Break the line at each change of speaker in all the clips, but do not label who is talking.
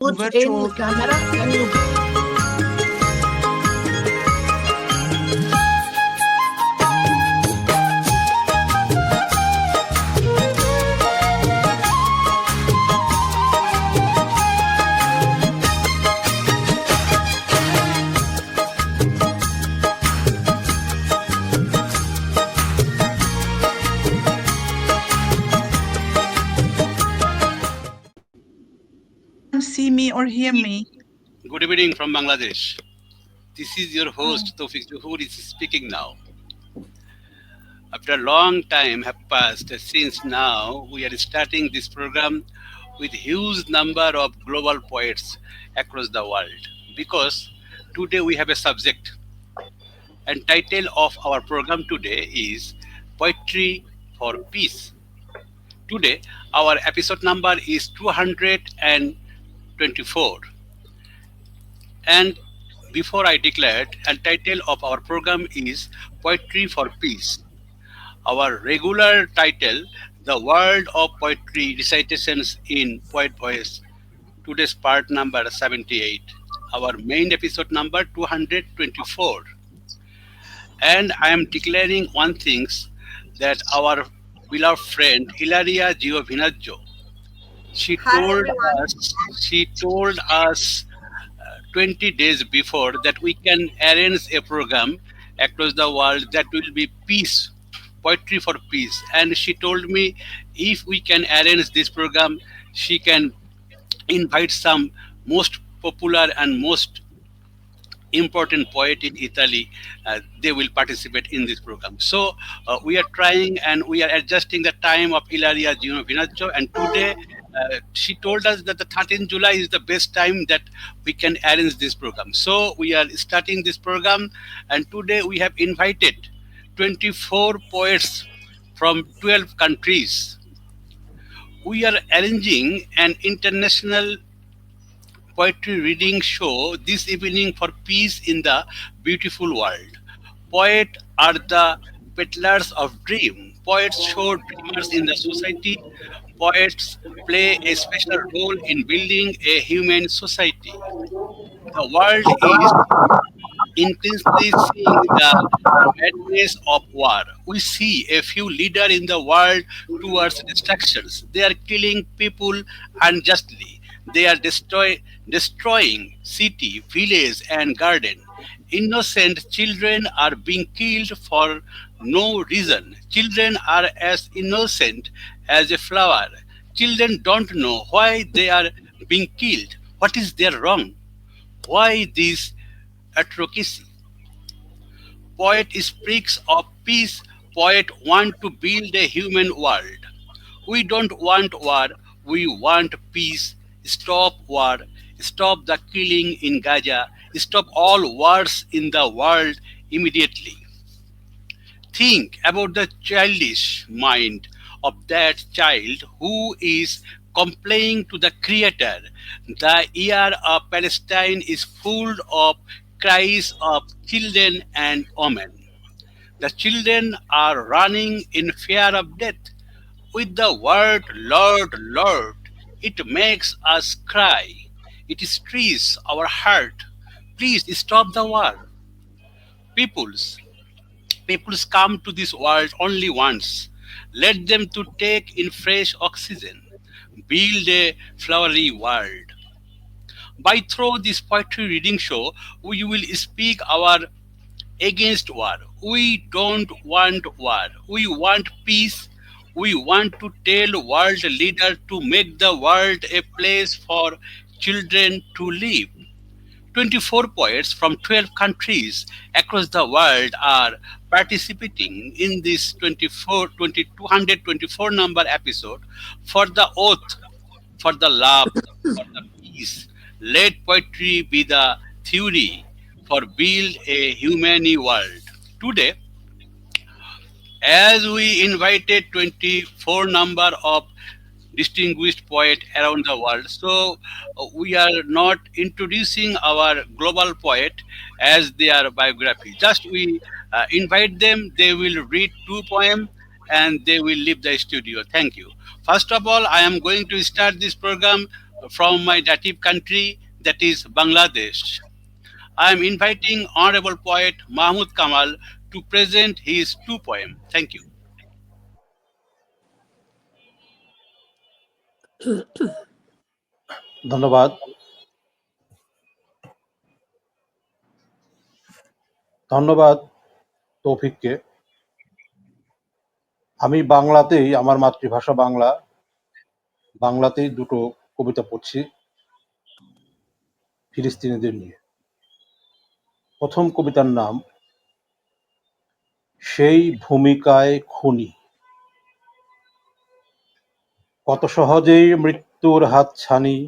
put in camera. Can you?
See me or hear me?
Good evening from Bangladesh. This is your host Toufiq Zohur is speaking now. After a long time have passed since now we are starting this program with huge number of global poets across the world because today we have a subject and title of our program today is Poetry for Peace. Today our episode number is 224. And before I declared, and title of our program is Poetry for Peace. Our regular title, The World of Poetry Recitations in Poet Voice. Today's part number 78. Our main episode number 224. And I am declaring one thing that our beloved friend Hilaria Giovinazzo, she
Hi
told
everyone.
us 20 days before that we can arrange a program across the world that will be peace, poetry for peace. And she told me if we can arrange this program, she can invite some most popular and most important poet in Italy. They will participate in this program. So we are trying and we are adjusting the time of Ilaria Giovinazzo. And today she told us that the 13th July is the best time that we can arrange this program. So we are starting this program, and today we have invited 24 poets from 12 countries. We are arranging an international poetry reading show this evening for peace in the beautiful world. Poets are the peddlers of dream. Poets show dreamers in the society. Poets play a special role in building a human society. The world is intensely seeing the madness of war. We see a few leaders in the world towards destructions. They are killing people unjustly. They are destroying city, village, and garden. Innocent children are being killed for no reason. Children are as innocent as a flower. Children don't know why they are being killed. What is their wrong? Why this atrocity? Poet speaks of peace. Poet want to build a human world. We don't want war. We want peace. Stop war. Stop the killing in Gaza. Stop all wars in the world immediately. Think about the childish mind of that child who is complaining to the Creator. The year of Palestine is full of cries of children and women. The children are running in fear of death. With the word Lord, Lord, it makes us cry. It stresses our heart. Please stop the war. Peoples, peoples come to this world only once. Let them to take in fresh oxygen. Build a flowery world. By through this poetry reading show, we will speak our against war. We don't want war. We want peace. We want to tell world leaders to make the world a place for children to live. 24 poets from 12 countries across the world are participating in this 224 number episode for the oath, for the love, for the peace. Let poetry be the theory for build a humane world. Today, as we invited 24 number of distinguished poet around the world, so we are not introducing our global poet as their biography. Just we invite them, they will read two poems and they will leave the studio. Thank you. First of all, I am going to start this program from my native country, that is Bangladesh. I am inviting Honorable Poet Mahmud Kamal to present his two poems. Thank you.
ধন্যবাদ ধন্যবাদ তৌফিককে। আমি বাংলাতেই, আমার মাতৃভাষা বাংলা, বাংলাতেই দুটো কবিতা পড়ছি ফিলিস্তিনিদের নিয়ে। প্রথম কবিতার নাম সেই ভূমিকায় খুনি। কত সহজেই মৃত্যুর হাতছানি,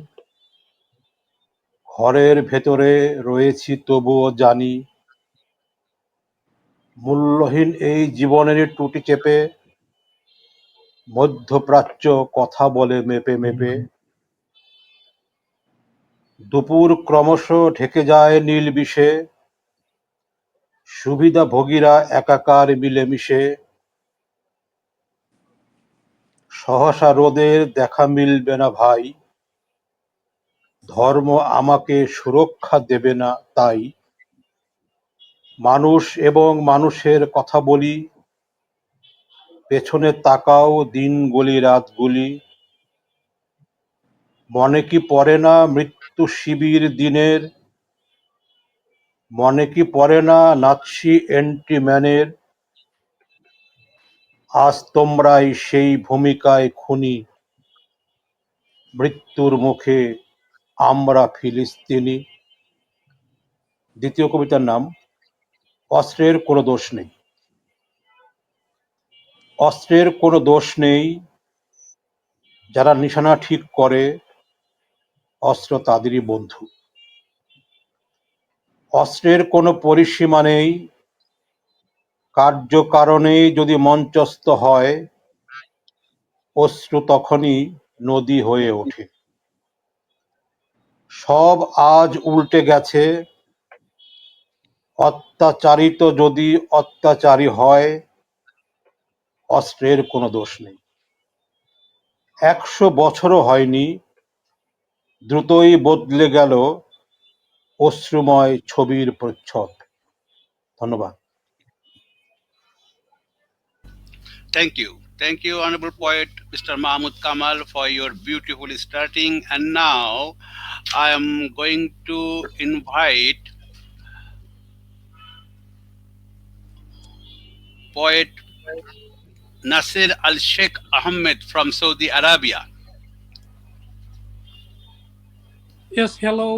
ঘরের ভেতরে রয়েছি তবুও জানি, মূল্যহীন এই জীবনের টুটি চেপে মধ্যপ্রাচ্য কথা বলে মেপে মেপে। দুপুর ক্রমশ ঢেকে যায় নীল বিষে, সুবিধাভোগীরা একাকার মিলেমিশে। সহসা রোদের দেখা মিলবে না ভাই, ধর্ম আমাকে সুরক্ষা দেবে না তাই। মানুষ এবং মানুষের কথা বলি, পেছনে তাকাও দিন গলি রাত গুলি। মনে কি পড়ে না মৃত্যু শিবির দিনের, মনে কি পড়ে না নাৎসি এন্ট্রিম্যানের। আজ তোমরাই সেই ভূমিকায় খুনি, মৃত্যুর মুখে আমরা ফিলিস্তিনি। দ্বিতীয় কবিতার নাম অস্ত্রের কোনো দোষ নেই। অস্ত্রের কোনো দোষ নেই, যারা নিশানা ঠিক করে অস্ত্র তাদেরই বন্ধু। অস্ত্রের কোনো পরিসীমা নেই, কার্যকারণে যদি মঞ্চস্থ হয় অশ্রু তখনই নদী হয়ে ওঠে। সব আজ উল্টে গেছে, অত্যাচারিত যদি অত্যাচারী হয় অস্ত্রের কোনো দোষ নেই। 100 বছরও হয়নি, দ্রুতই বদলে গেল অশ্রুময় ছবির প্রচ্ছদ। ধন্যবাদ।
Thank you. Thank you, Honorable Poet Mr. Mahmud Kamal, for your beautiful starting. And now I am going to invite poet Nasser Alshaikhahmed from Saudi Arabia.
Yes, hello,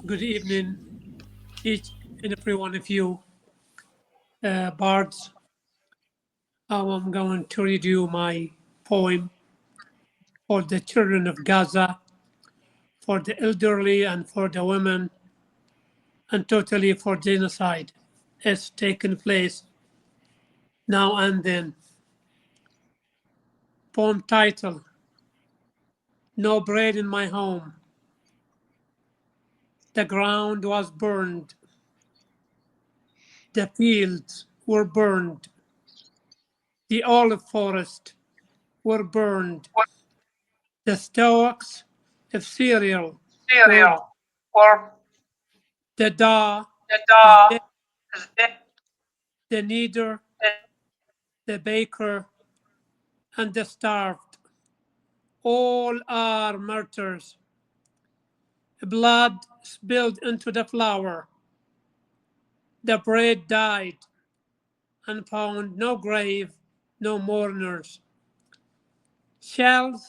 good evening, each and every one of you, bards. I'm going to read you my poem for the children of Gaza, for the elderly and for the women, and totally for genocide has taken place now and then. Poem title, No Bread in My Home. The ground was burned. The fields were burned. The olive forest were burned. The stalks of cereal were
or
the dough
the
is
dog
dead.
is dead.
The kneader, the baker, and the starved. All are martyrs. Blood spilled into the flour. The bread died and found no grave, no mourners. Shells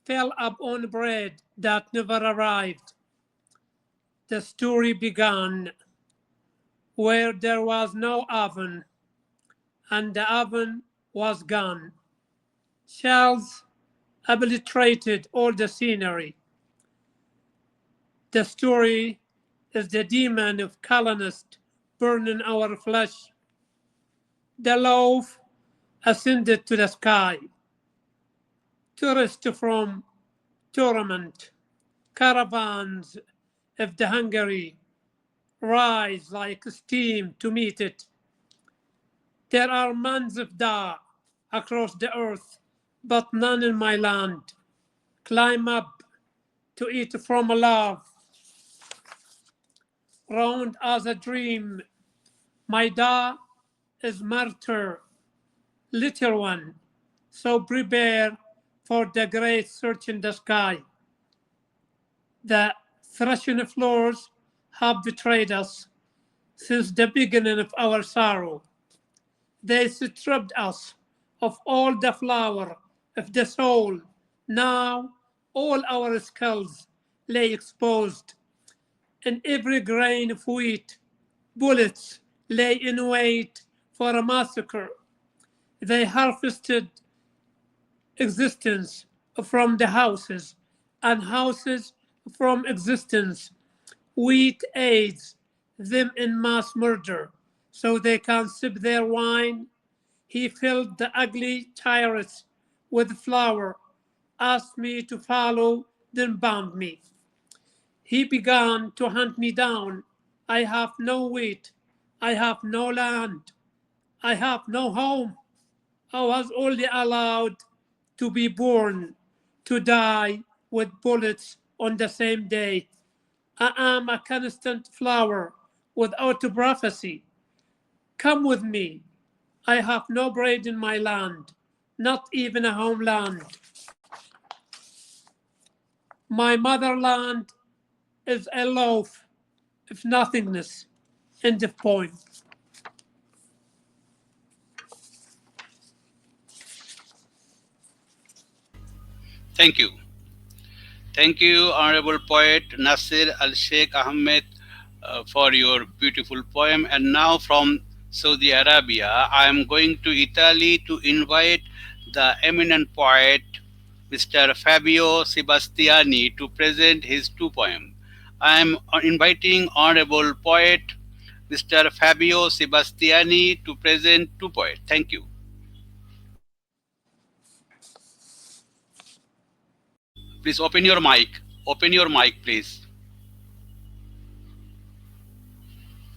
fell upon bread that never arrived. The story began where there was no oven, and the oven was gone. Shells obliterated all the scenery. The story is the demon of colonist burning our flesh. The loaf ascended to the sky. Tourists from torment, caravans of the hungry rise like steam to meet it. There are mounds of dough across the earth, but none in my land. Climb up to eat from love, round as a dream. My da is martyr, little one, so prepare for the great search in the sky. The threshing floors have betrayed us since the beginning of our sorrow. They stripped us of all the flower of the soul. Now all our skulls lay exposed. In every grain of wheat, bullets lay in wait for a massacre. They harvested existence from the houses, and houses from existence. Wheat aids them in mass murder, so they can sip their wine. He filled the ugly chariots with flour, asked me to follow, then bound me. He began to hunt me down. I have no wheat. I have no land. I have no home. I was only allowed to be born, to die with bullets on the same day. I am a constant flower without a prophecy. Come with me. I have no bread in my land, not even a homeland. My motherland is a loaf of nothingness. End of poem.
Thank you. Thank you, Honorable Poet Nasir Alshaikhahmed, for your beautiful poem. And now from Saudi Arabia, I am going to Italy to invite the eminent poet Mr. Fabio Sebastiani to present his two poems. I am inviting Honorable Poet Mr. Fabio Sebastiani to present two poems. Thank you. Please open your mic. Open your mic, please.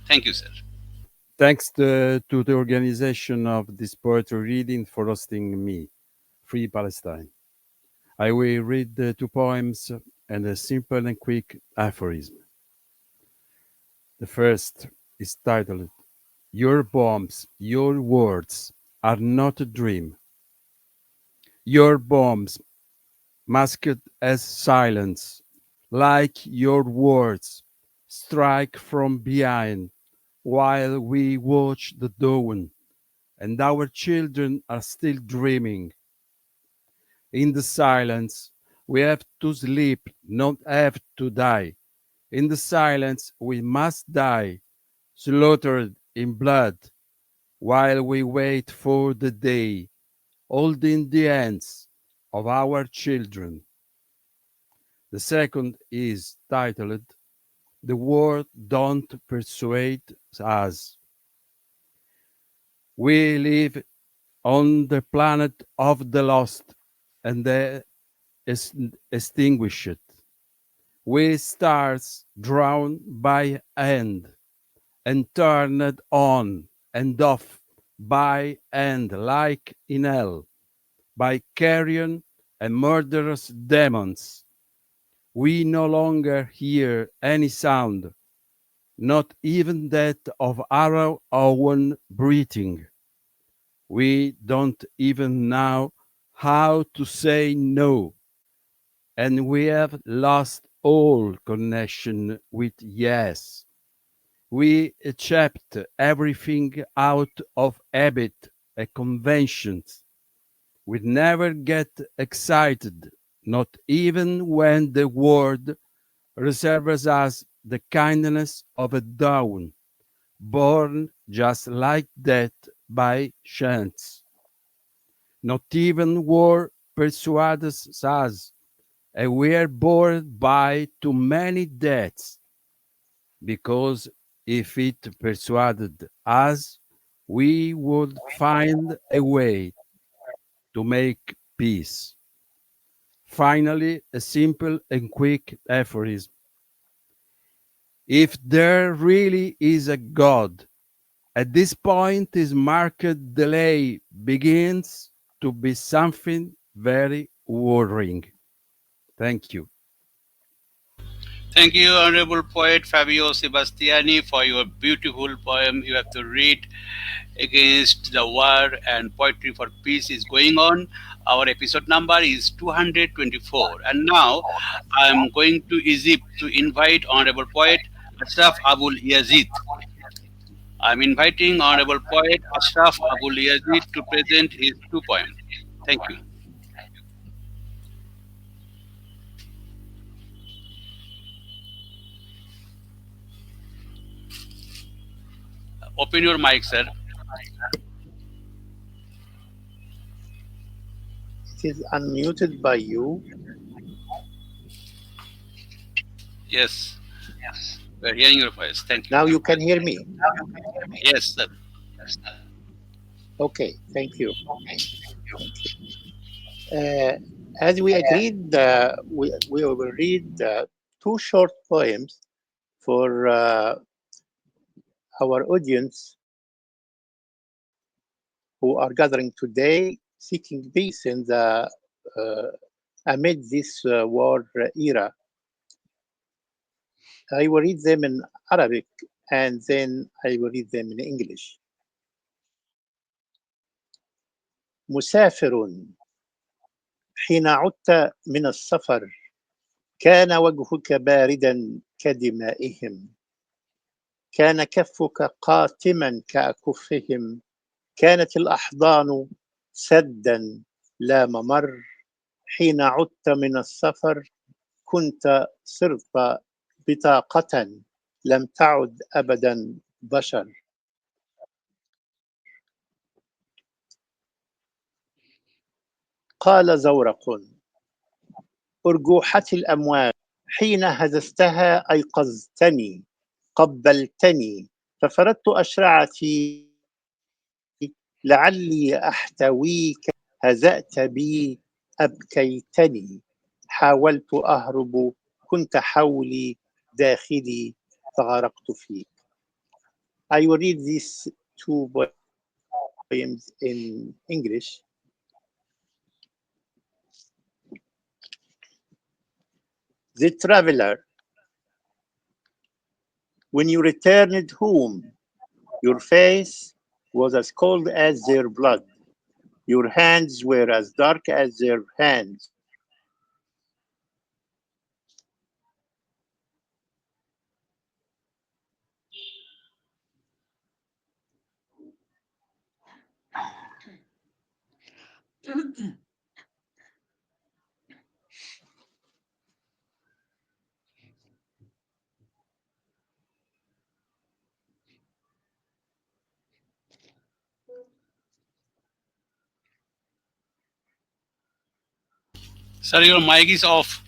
Thank you, sir.
Thanks to the organization of this poetry reading for hosting me, Free Palestine. I will read the two poems and a simple and quick aphorism. The first is titled, Your bombs, your words are not a dream. Your bombs masked as silence, like your words, strike from behind while we watch the dawn, and our children are still dreaming. In the silence, we have to sleep, not have to die. In the silence, we must die, slaughtered in blood, while we wait for the day, holding the hands of our children. The second is titled, The World Don't Persuade Us. We live on the planet of the lost and the extinguished. We stars drawn by hand and turned on and off by hand like in hell, by carrion and murderous demons. We no longer hear any sound, not even that of our own breathing. We don't even know how to say no, and we have lost all connection with yes. We accept everything out of habit and conventions. We never get excited, not even when the world reserves us the kindness of a dawn, born just like that by chance. Not even war persuades us, and we are bored by too many deaths, because if it persuaded us, we would find a way to make peace. Finally, a simple and quick aphorism. If there really is a God, at this point his market delay begins to be something very worrying. Thank you.
Thank you, Honorable Poet Fabio Sebastiani, for your beautiful poem. You have to read against the war and poetry for peace is going on. Our episode number is 224. And now I'm going to Egypt to invite Honorable Poet Ashraf Aboul Yazid. I'm inviting Honorable Poet Ashraf Aboul Yazid to present his two poems. Thank you. Open your mic, sir.
It is unmuted by you.
Yes, we're hearing your voice. Thank you.
Now you can hear me.
Yes, sir.
Okay, thank you. As we agreed, we will read two short poems for our audience who are gathering today seeking peace in the amid this war era. I will read them in Arabic and then I will read them in English. مسافر حين عدت من السفر كان وجهك باردا كدمائهم كان كفك قاتما كأكفهم كانت الأحضان سدا لا ممر حين عدت من السفر كنت صرت بطاقة لم تعد أبدا بشر قال زورق أرجوحة الأموال حين هززتها أيقظتني قبلتني ففردت أشرعتي لعلي أحتويك هزأت بي أبكيتني حاولت أهرب كنت حولي داخلي فغرقت فيك. I will read these two poems in English. The traveler, when you returned home, your face was as cold as their blood. Your hands were as dark as their hands.
Sir, your mic is off.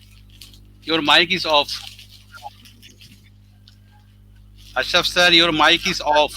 Your mic is off. Ashraf, sir, your mic is off.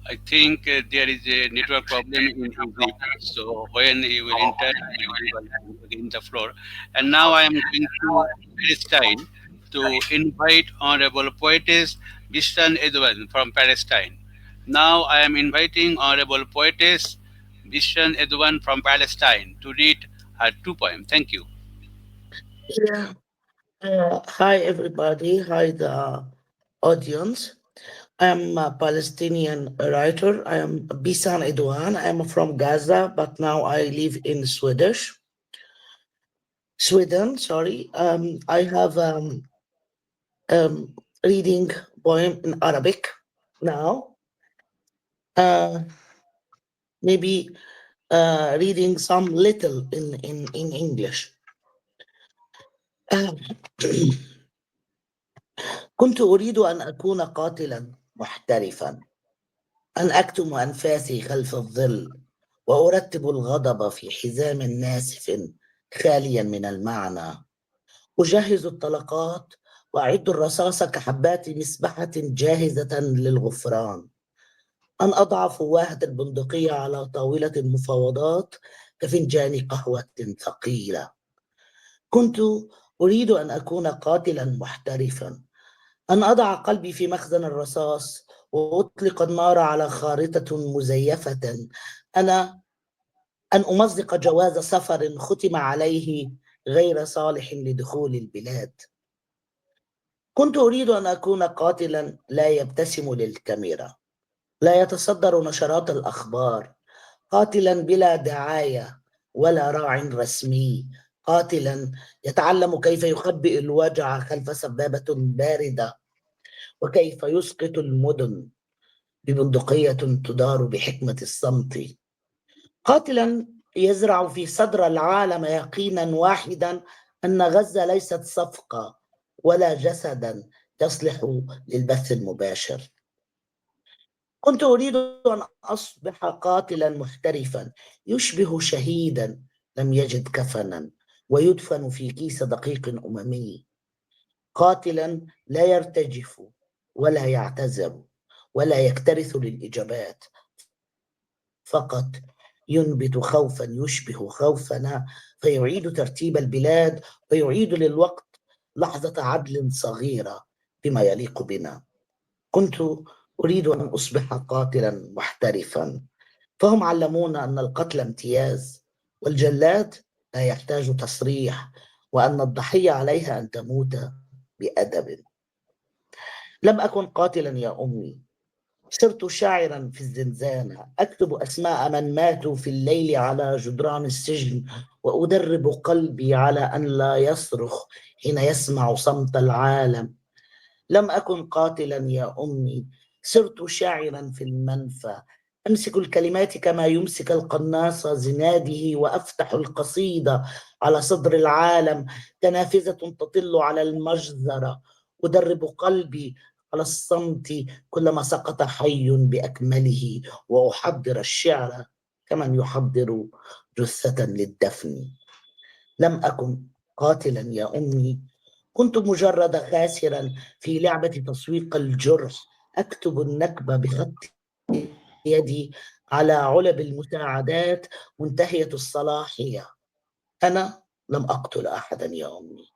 I think there is a network problem in Egypt. So when he will enter, he will give us again the floor. And now I am going to Palestine to invite Honorable Poetess Bissan Edwan from Palestine. Now I am inviting Honorable Poetess Bissan Edwan from Palestine to read her two poems. Thank you.
Yeah. Hi, everybody. Hi, the audience. I'm a Palestinian writer. I am Bissan Edwan. I am from Gaza, but now I live in Sweden. Sorry. I have um, reading poem in Arabic now. Uh, maybe reading some little in English. كنت أريد أن أكون قاتلا محترفا، أن أكتم أنفاسي خلف الظل وأرتب الغضب في حزام ناسف خاليا من المعنى، أجهز الطلقات وأعد الرصاص كحبات مسبحة جاهزة للغفران، أن أضع فواهة البندقية على طاولة المفاوضات كفنجان قهوة ثقيلة. كنت أريد أن أكون قاتلا محترفا، أن أضع قلبي في مخزن الرصاص وأطلق النار على خارطة مزيفة، أن أمزق جواز سفر ختم عليه غير صالح لدخول البلاد. كنت أريد أن أكون قاتلا لا يبتسم للكاميرا، لا يتصدر نشرات الأخبار، قاتلا بلا دعاية ولا راع رسمي، قاتلا يتعلم كيف يخبئ الوجع خلف سبابة باردة، وكيف يسقط المدن ببندقية تدار بحكمة الصمت، قاتلا يزرع في صدر العالم يقينا واحدا أن غزة ليست صفقة ولا جسدا يصلح للبث المباشر. كنت أريد أن أصبح قاتلا محترفا يشبه شهيدا لم يجد كفنا ويدفن في كيس دقيق أممي، قاتلا لا يرتجف ولا يعتذر ولا يكترث للإجابات، فقط ينبت خوفا يشبه خوفنا فيعيد ترتيب البلاد ويعيد للوقت لحظة عدل صغيرة بما يليق بنا. كنت أريد أن أصبح قاتلا محترفا، فهم علمونا أن القتل امتياز والجلاد لا يحتاج تصريح، وأن الضحية عليها أن تموت بأدب. لم أكن قاتلا يا أمي، صرت شاعرا في الزنزانة، أكتب أسماء من ماتوا في الليل على جدران السجن، وأدرب قلبي على أن لا يصرخ حين يسمع صمت العالم. لم أكن قاتلا يا أمي، صرت شاعرا في المنفى، أمسك الكلمات كما يمسك القناص زناده، وأفتح القصيدة على صدر العالم كنافذة تطل على المجزرة، أدرب قلبي على الصمت كلما سقط حي بأكمله، وأحضر الشعر كمن يحضر جثة للدفن. لم أكن قاتلا يا أمي، كنت مجرد خاسرا في لعبة تسويق الجرح، أكتب النكبة بخط يدي على علب المساعدات منتهية الصلاحية. أنا لم أقتل أحدا يا أمي،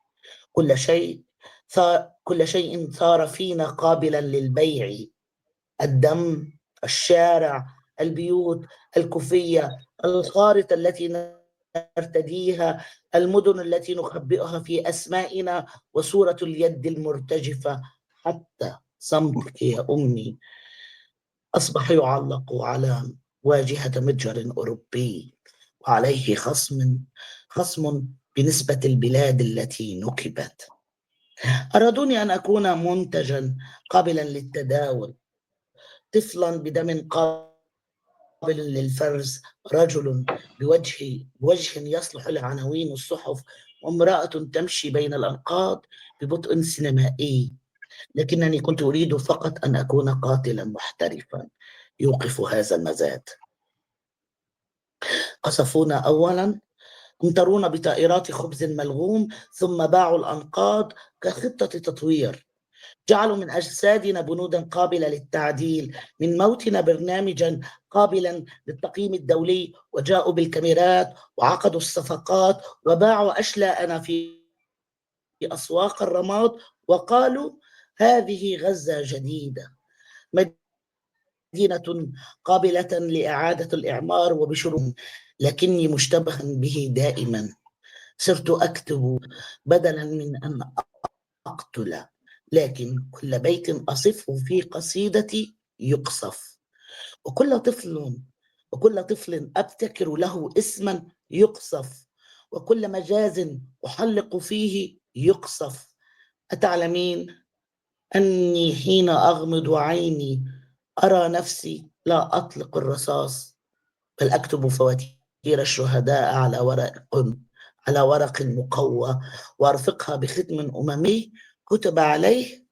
كل شيء صار فينا قابلا للبيع، الدم، الشارع، البيوت، الكوفية، الخارطة التي نرتديها، المدن التي نخبئها في أسمائنا، وصورة اليد المرتجفة، حتى صمتك يا أمي أصبح يعلق على واجهة متجر أوروبي وعليه خصم بنسبة البلاد التي نكبت. أرادوني أن أكون منتجا قابلا للتداول، طفلا بدم قابل للفرز، رجل بوجه يصلح لعناوين الصحف، وامرأة تمشي بين الأنقاض ببطء سينمائي، لكنني كنت أريد فقط أن أكون قاتلا محترفا يوقف هذا المزاد. قصفونا أولا، امطرونا بطائرات خبز ملغوم، ثم باعوا الأنقاض كخطة تطوير، جعلوا من أجسادنا بنودا قابلة للتعديل، من موتنا برنامجا قابلا للتقييم الدولي، وجاءوا بالكاميرات وعقدوا الصفقات وباعوا أشلاءنا في أسواق الرماد، وقالوا هذه غزة جديدة، مدينة قابلة لإعادة الإعمار وبشروط، لكني مشتبها به دائما. صرت أكتب بدلا من أن أقتل، لكن كل بيت أصفه في قصيدتي يقصف، وكل طفل أبتكر له اسما يقصف، وكل مجاز أحلق فيه يقصف. أتعلمين أني حين أغمض عيني أرى نفسي لا أطلق الرصاص بل أكتب فواتير تطير الشهداء على ورق مقوى وارفقها بختم أممي كتب عليه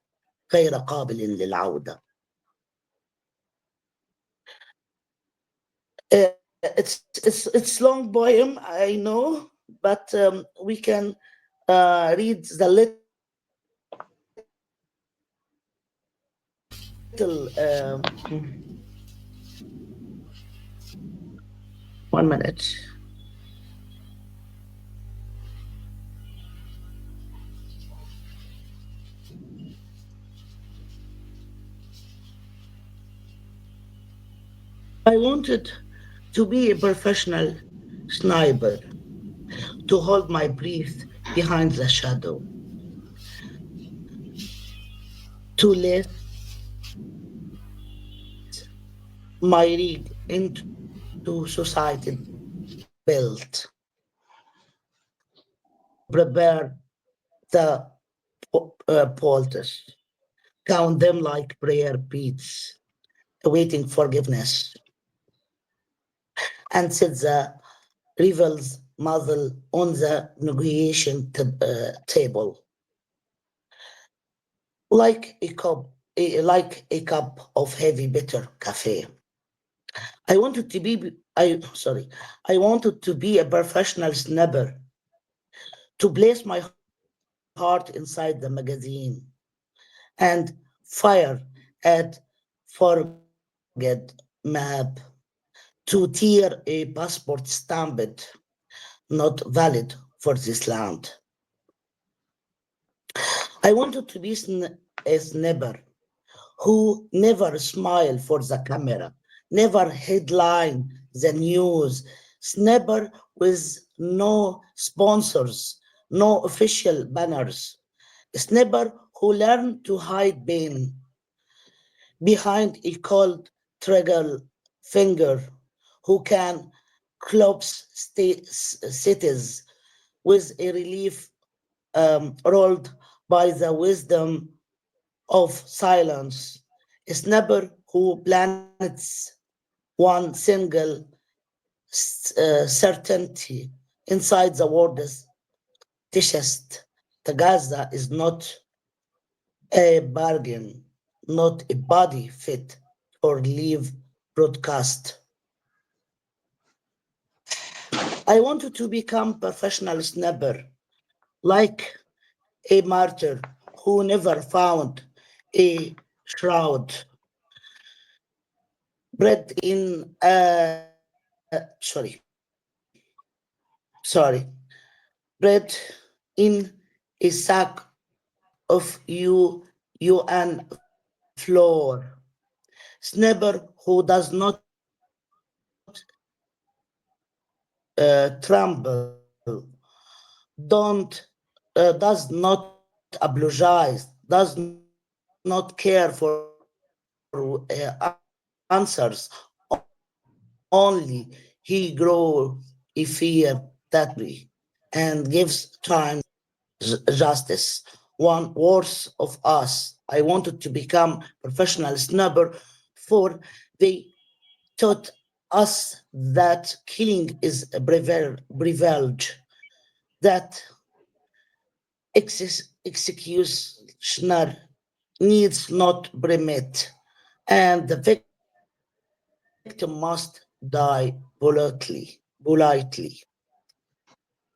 غير قابل للعودة. It's long poem, I know, but we can read the little 1 minute. I wanted to be a professional sniper, to hold my breath behind the shadow, to let my rig into society built, prepare the poultice, count them like prayer beads, awaiting forgiveness, and set the rival's muzzle on the negotiation table, like a cup of heavy bitter cafe. I wanted to be a professional snapper, to place my heart inside the magazine and fire at forget map, to tear a passport stamped not valid for this land. I wanted to be a snapper who never smile for the camera, never headline the news, snapper with no sponsors, no official banners, a snapper who learned to hide pain behind a cold trigger finger, who can collapse cities with a relief rolled by the wisdom of silence, a snapper who planets one single certainty inside the world's chest. The Gaza is not a bargain, not a body fit for live broadcast. I wanted to become professional snapper, like a martyr who never found a shroud, bred in bred in a sack of UN floor, snapper who does not tremble, does not apologize, does not care for answers. Only he grow a fear that and gives time justice. One worth of us. I wanted to become professional snapper, for they taught us that killing is a privilege, that executioner needs not permit, and the victim must die politely.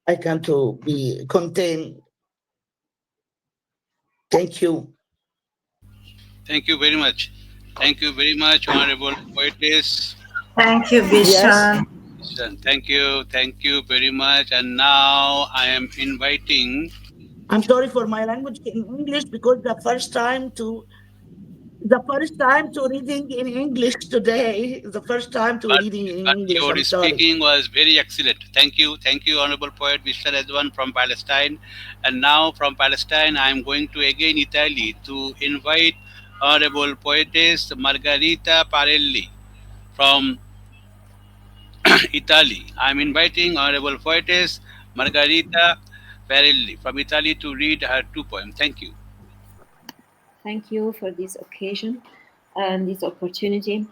I can't to be contained. Thank you.
Thank you very much. Thank you very much, Honorable Poetess.
Thank you,
Yes.
Bishan.
Thank you very much. And now I am inviting.
I'm sorry for my language in English, because the first time to reading in English today, the first time to
But,
reading in
but
English.
your
I'm sorry.
speaking was very excellent. Thank you, Honorable Poet Mr. Edwan from Palestine. And now from Palestine, I am going to again Italy to invite Honorable Poetess Margherita Parrelli from Italy. I am inviting Honorable Poetess Margherita Parrelli from Italy to read her two poems. Thank you.
Thank you for this occasion and this opportunity.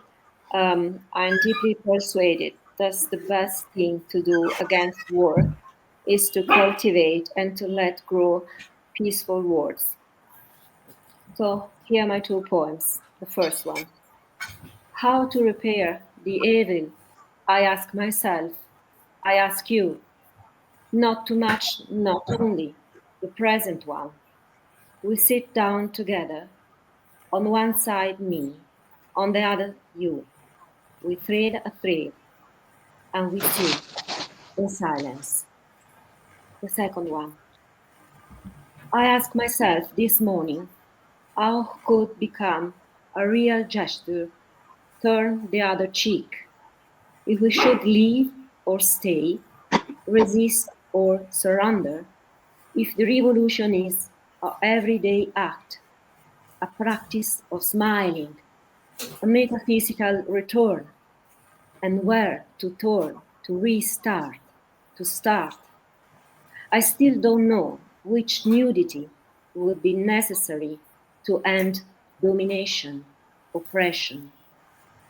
I'm deeply persuaded thus the best thing to do against war is to cultivate and to let grow peaceful words. So here are my two poems. The first one. How to repair the evil? I ask myself, I ask you, not too much, not only the present one. We sit down together, on one side me, on the other you. We thread a thread, and we see in silence. The second one. I ask myself this morning, how could become a real gesture, turn the other cheek, if we should leave or stay, resist or surrender, if the revolution is a everyday act, a practice of smiling, a metaphysical return, and where to turn, to restart, to start. I still don't know which nudity would be necessary to end domination, oppression,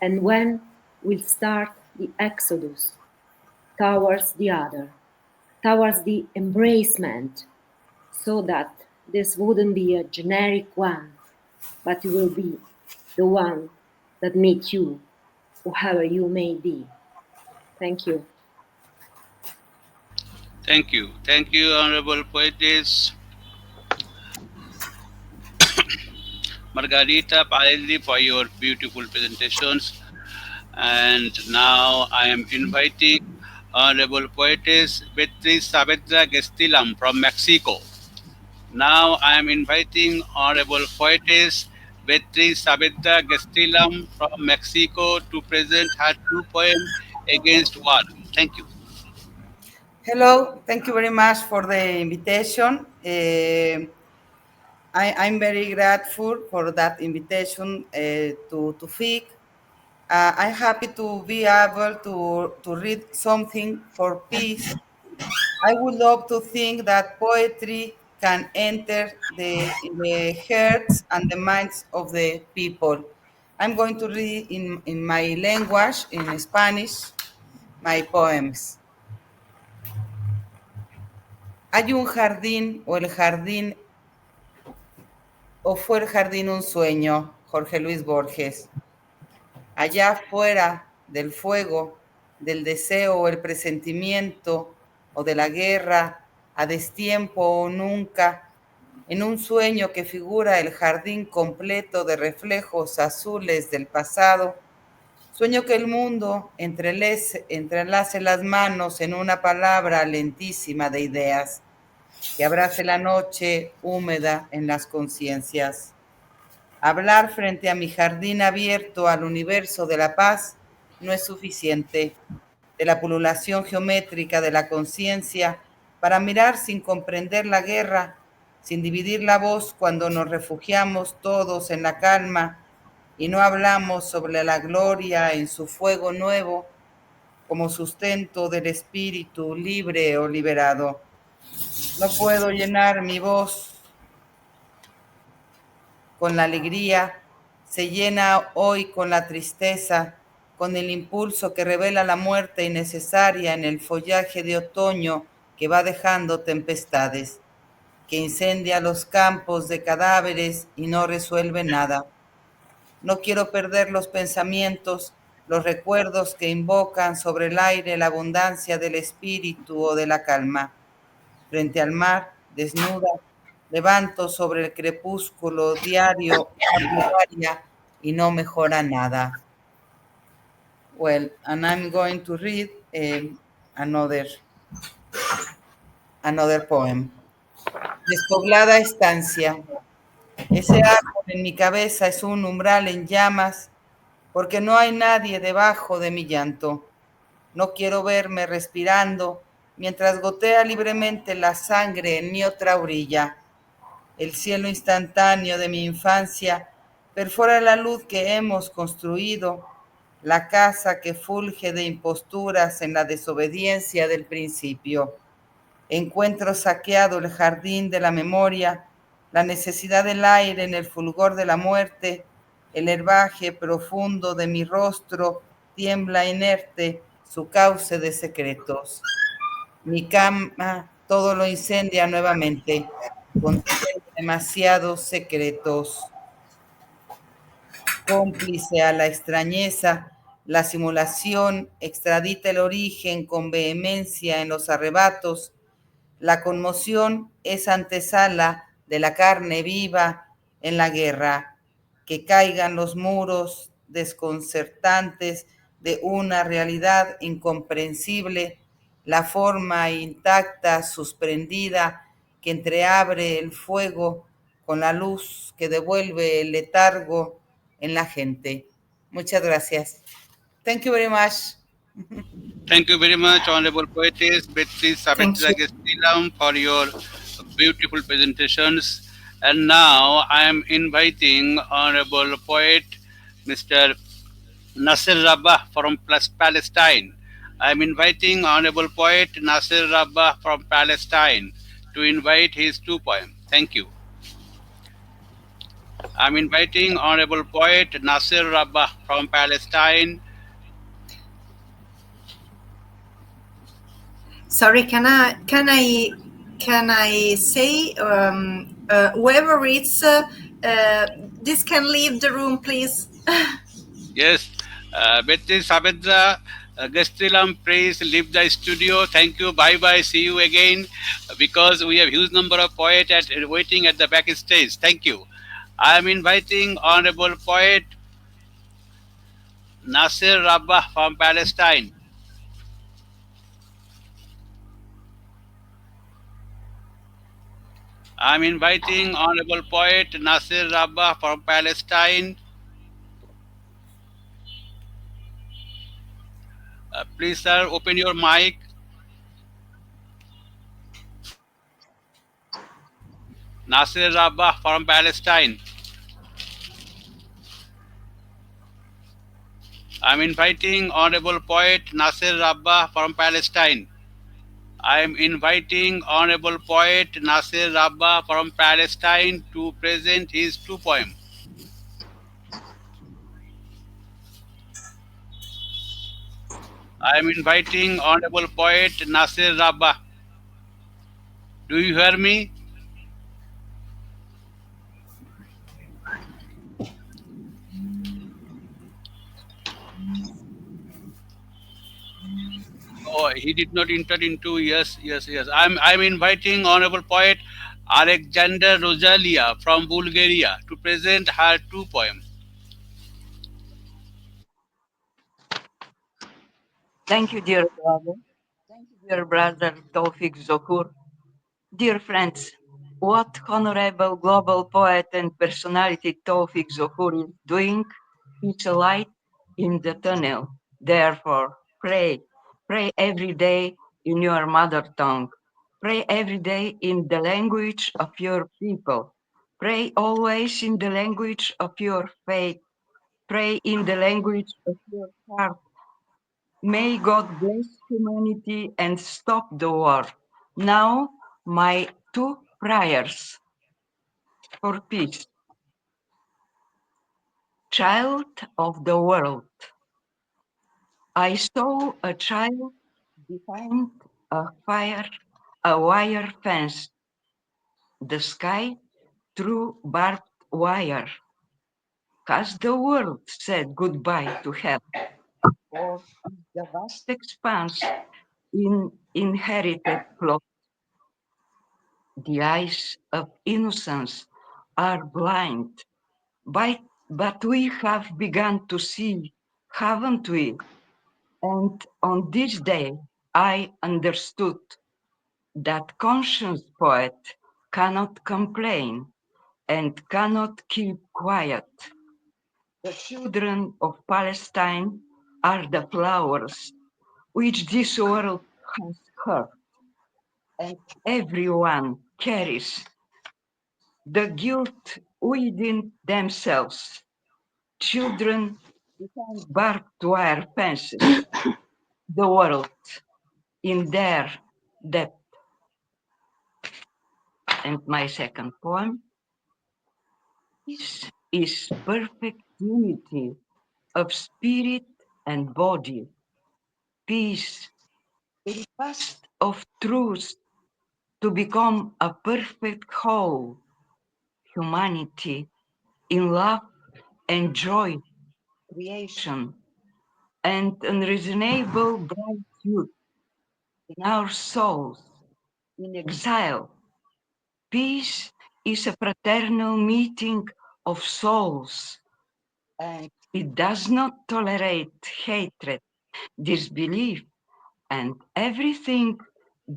and when will start the exodus towards the other, towards the embracement, so that this wouldn't be a generic one, but it will be the one that meet you, whoever you may be. Thank you.
Thank you. Thank you, Honorable Poetess Margherita Parrelli, for your beautiful presentations. And now I am inviting Honorable Poetess Beatriz Saavedra Gestilam from Mexico. Now I am inviting Honorable Poetess Beatriz Saavedra Gestilam from Mexico to present her two poems against war. Thank you.
Hello, thank you very much for the invitation. I'm very grateful for that invitation to Toufiq. I'm happy to be able to read something for peace. I would love to think that poetry can enter in the hearts and the minds of the people. I'm going to read in my language, in Spanish, my poems. Hay un jardín o el jardín o fue el jardín un sueño, Jorge Luis Borges. Allá fuera del fuego, del deseo o el presentimiento o de la guerra, a destiempo o nunca, en un sueño que figura el jardín completo de reflejos azules del pasado, sueño que el mundo entrelace las manos en una palabra lentísima de ideas, que abrace la noche húmeda en las conciencias. Hablar frente a mi jardín abierto al universo de la paz no es suficiente, de la pululación geométrica de la conciencia para mirar sin comprender la guerra, sin dividir la voz cuando nos refugiamos todos en la calma y no hablamos sobre la gloria en su fuego nuevo como sustento del espíritu libre o liberado. No puedo llenar mi voz con la alegría, se llena hoy con la tristeza, con el impulso que revela la muerte innecesaria en el follaje de otoño que va dejando tempestades, que incendia los campos de cadáveres y no resuelve nada. No quiero perder los pensamientos, los recuerdos que invocan sobre el aire la abundancia del espíritu o de la calma. Frente al mar, desnuda, levanto sobre el crepúsculo diario una plegaria y no mejora nada. Well, and I'm going to read another poem. Despoblada estancia. Ese árbol en mi cabeza es un umbral en llamas porque no hay nadie debajo de mi llanto. No quiero verme respirando mientras gotea libremente la sangre en mi otra orilla. El cielo instantáneo de mi infancia perfora la luz que hemos construido, la casa que fulge de imposturas en la desobediencia del principio. Encuentro saqueado el jardín de la memoria, la necesidad del aire en el fulgor de la muerte, el herbaje profundo de mi rostro tiembla inerte su cauce de secretos. Mi cama todo lo incendia nuevamente, contiene demasiados secretos. Cómplice a la extrañeza, la simulación extradita el origen con vehemencia en los arrebatos. La conmoción es antesala de la carne viva en la guerra. Que caigan los muros desconcertantes de una realidad incomprensible, la forma intacta, suspendida, que entreabre el fuego con la luz que devuelve el letargo en la gente. Muchas gracias. Thank you very much.
Thank you very much, Honorable Poetess Beatrice
Thank
Saavedra
you.
Gestilam, for your beautiful presentations. And now I am inviting Honorable Poet Mr. Nasser Rabah from Palestine. I am inviting Honorable Poet Nasser Rabah from Palestine to invite his two poems. Thank you. I am inviting Honorable Poet Nasser Rabah from Palestine.
Sorry, can I say whoever reads this can leave the room, please.
Yes, Beatrice Saavedra Gestilam, please leave the studio. Thank you. Bye bye. See you again. Because we have huge number of poets waiting at the backstage. Thank you. I am inviting Honorable Poet Nasser Rabah from Palestine. I am inviting Honorable Poet Nasser Rabah from Palestine. Please, sir, open your mic. Nasser Rabah from Palestine. I am inviting Honorable Poet Nasser Rabah from Palestine. I am inviting Honorable Poet Nasser Rabah from Palestine to present his two poems. I am inviting Honorable Poet Nasser Rabah. Do you hear me? Oh, he did not enter into. Yes, yes, yes. I'm inviting Honorable Poet Alexander Rozalia from Bulgaria to present her two poems.
Thank you, dear brother. Thank you, dear brother Toufiq Zohur. Dear friends, what honorable global poet and personality Toufiq Zohur is doing is a light in the tunnel. Therefore, pray. Pray every day in your mother tongue. Pray every day in the language of your people. Pray always in the language of your faith. Pray in the language of your heart. May God bless humanity and stop the war. Now, my two prayers for peace. Child of the world, I saw a child behind a wire fence, the sky through barbed wire. Has the world said goodbye to hell? Or is the vast expanse inherited plot? The eyes of innocence are blind, but we have begun to see, haven't we? And on this day, I understood that conscious poet cannot complain and cannot keep quiet. The children of Palestine are the flowers which this world has hurt, and everyone carries the guilt within themselves. Children behind barbed wire fences, the world in their depth. And my second poem, this is perfect unity of spirit and body. peace, a request of truth to become a perfect whole, humanity in love and joy, creation, and unreasonable bright youth in our souls, in exile. Peace is a fraternal meeting of souls, and it does not tolerate hatred, disbelief, and everything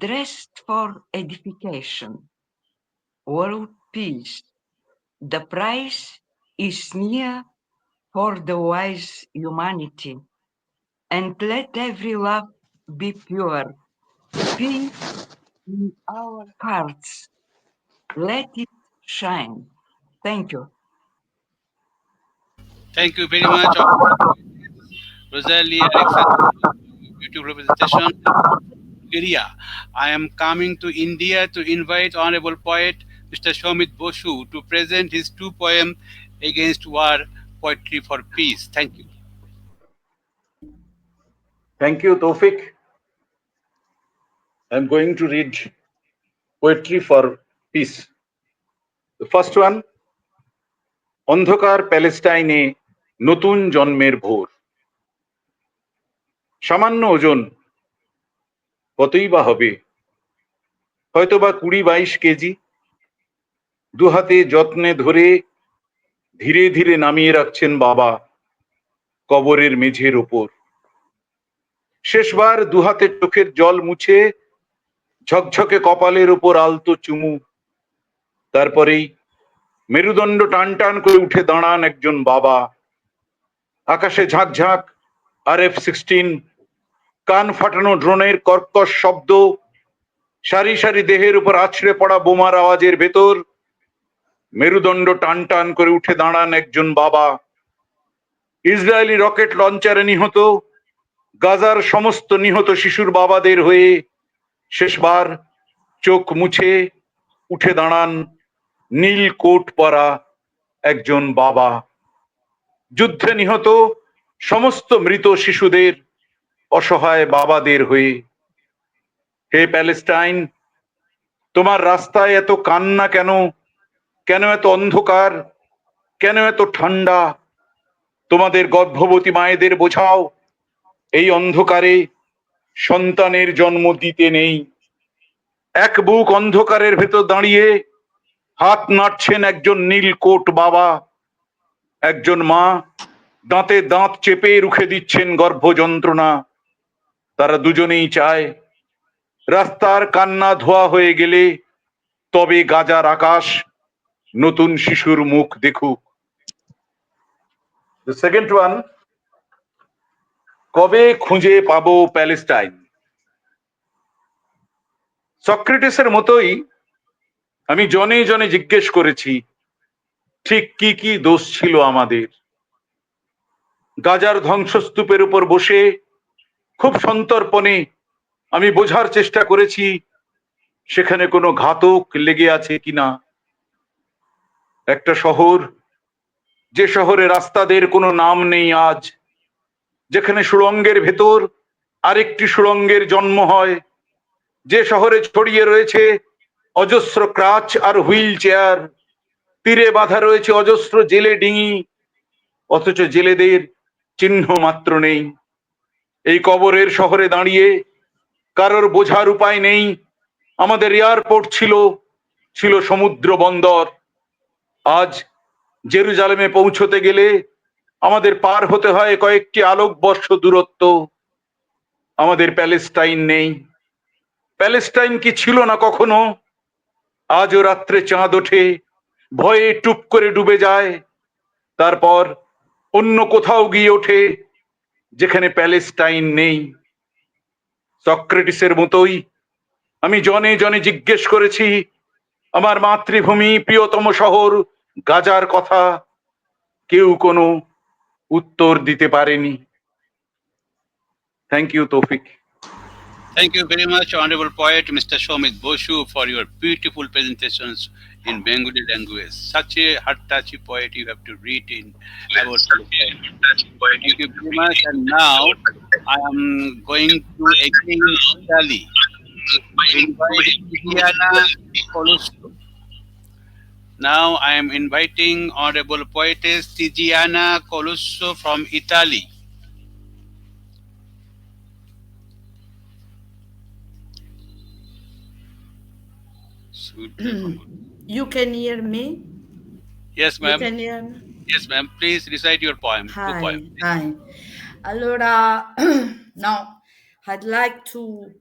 dressed for edification. World peace. The price is near for the wise humanity, and let every love be pure. Peace in our hearts. Let it shine. Thank you.
Thank you very much, Rozalia, Aleksandrova, for your beautiful representation. Bulgaria. I am coming to India to invite Honorable Poet Mr. Soumit Basu to present his two poems against war, Poetry for Peace. Thank you.
Thank you, Toufiq. I'm going to read Poetry for Peace. The first one, অন্ধকার প্যালেস্টাইনে নতুন জন্মের ভোর। সামান্য ওজন কতই বা হবে, হয়তোবা 20-22 কেজি। দুহাতে যত্নে ধরে ধীরে ধীরে নামিয়ে রাখছেন বাবা কবরের মেঝের ওপর। শেষবার দুহাতে চোখের জল মুছে ঝকঝকে কপালের ওপর আলতো চুমু। তারপরেই মেরুদণ্ড টান টান করে উঠে দাঁড়ান একজন বাবা। আকাশে ঝাঁকঝাঁক RF-16, কান ফাটানো ড্রোনের কর্কশ শব্দ, সারি সারি দেহের উপর আছড়ে পড়া বোমার আওয়াজের ভেতর মেরুদণ্ড টান টান করে উঠে দাঁড়ান একজন বাবা। ইসরায়েলি রকেট লঞ্চারে নিহত গাজার সমস্ত নিহত শিশুর বাবাদের হয়ে শেষবার চোখ মুছে উঠে দাঁড়ান নীল কোট পরা একজন বাবা। যুদ্ধে নিহত সমস্ত মৃত শিশুদের অসহায় বাবাদের হয়ে। হে প্যালেস্টাইন, তোমার রাস্তায় এত কান্না কেন? কেন এত অন্ধকার? কেন এত ঠান্ডা? তোমাদের গর্ভবতী মায়েদের বোঝাও, এই অন্ধকারে সন্তানের জন্ম দিতে নেই। এক বুক অন্ধকারের ভেতর দাঁড়িয়ে হাত নাড়ছেন একজন নীল কোট বাবা। একজন মা দাঁতে দাঁত চেপে রুখে দিচ্ছেন গর্ভ যন্ত্রণা। তারা দুজনেই চায় রাস্তার কান্না ধোয়া হয়ে গেলে তবে গাজার আকাশ নতুন শিশুর মুখ দেখুক। The second one, কবে খুঁজে পাবো প্যালেস্টাইন। সক্রেটিসের মতোই আমি জনে জনে জিজ্ঞেস করেছি ঠিক কি কি দোষ ছিল আমাদের। গাজার ধ্বংসস্তূপের উপর বসে খুব সন্তর্পণে আমি বোঝার চেষ্টা করেছি সেখানে কোনো ঘাতক লেগে আছে কিনা। একটা শহর, যে শহরে রাস্তাদের কোনো নাম নেই আজ, যেখানে সুড়ঙ্গের ভেতর আরেকটি সুড়ঙ্গের জন্ম হয়, যে শহরে ছড়িয়ে রয়েছে অজস্র ক্রাচ আর হুইল চেয়ার, তীরে বাঁধা রয়েছে অজস্র জেলে ডিঙি, অথচ জেলেদের চিহ্ন মাত্র নেই। এই কবরের শহরে দাঁড়িয়ে কারোর বোঝার উপায় নেই আমাদের এয়ারপোর্ট ছিল, ছিল সমুদ্র বন্দর। আজ জেরুজালেমে পৌঁছতে গেলে আমাদের পার হতে হয় কয়েকটি আলোকবর্ষ দূরত্ব। আমাদের প্যালেস্টাইন নেই। প্যালেস্টাইন কি ছিল না কখনো? আজও রাত্রে চাঁদ ওঠে, ভয়ে টুপ করে ডুবে যায়, তারপর অন্য কোথাও গিয়ে ওঠে যেখানে প্যালেস্টাইন নেই। সক্রেটিসের মতোই আমি জনে জনে জিজ্ঞেস করেছি আমার মাতৃভূমি প্রিয়তম শহর গাজার কথা। কেউ কোনো উত্তর দিতে পারেনি। থ্যাংক ইউ তৌফিক।
Thank you very much, Honorable Poet Mr. Soumit Basu, for your beautiful presentations in Bengali language. Such a heart-touching poet you have to read in about Palestine. Thank you very much. And now I am going to again Italy to invite Tiziana Colusso. Now I am inviting Honorable Poetess Tiziana Colusso from Italy.
You can hear me?
Yes,
You
ma'am.
can hear me?
Yes, ma'am. Please recite your poem. Two poems.
Hi. Allora, no, I'd like to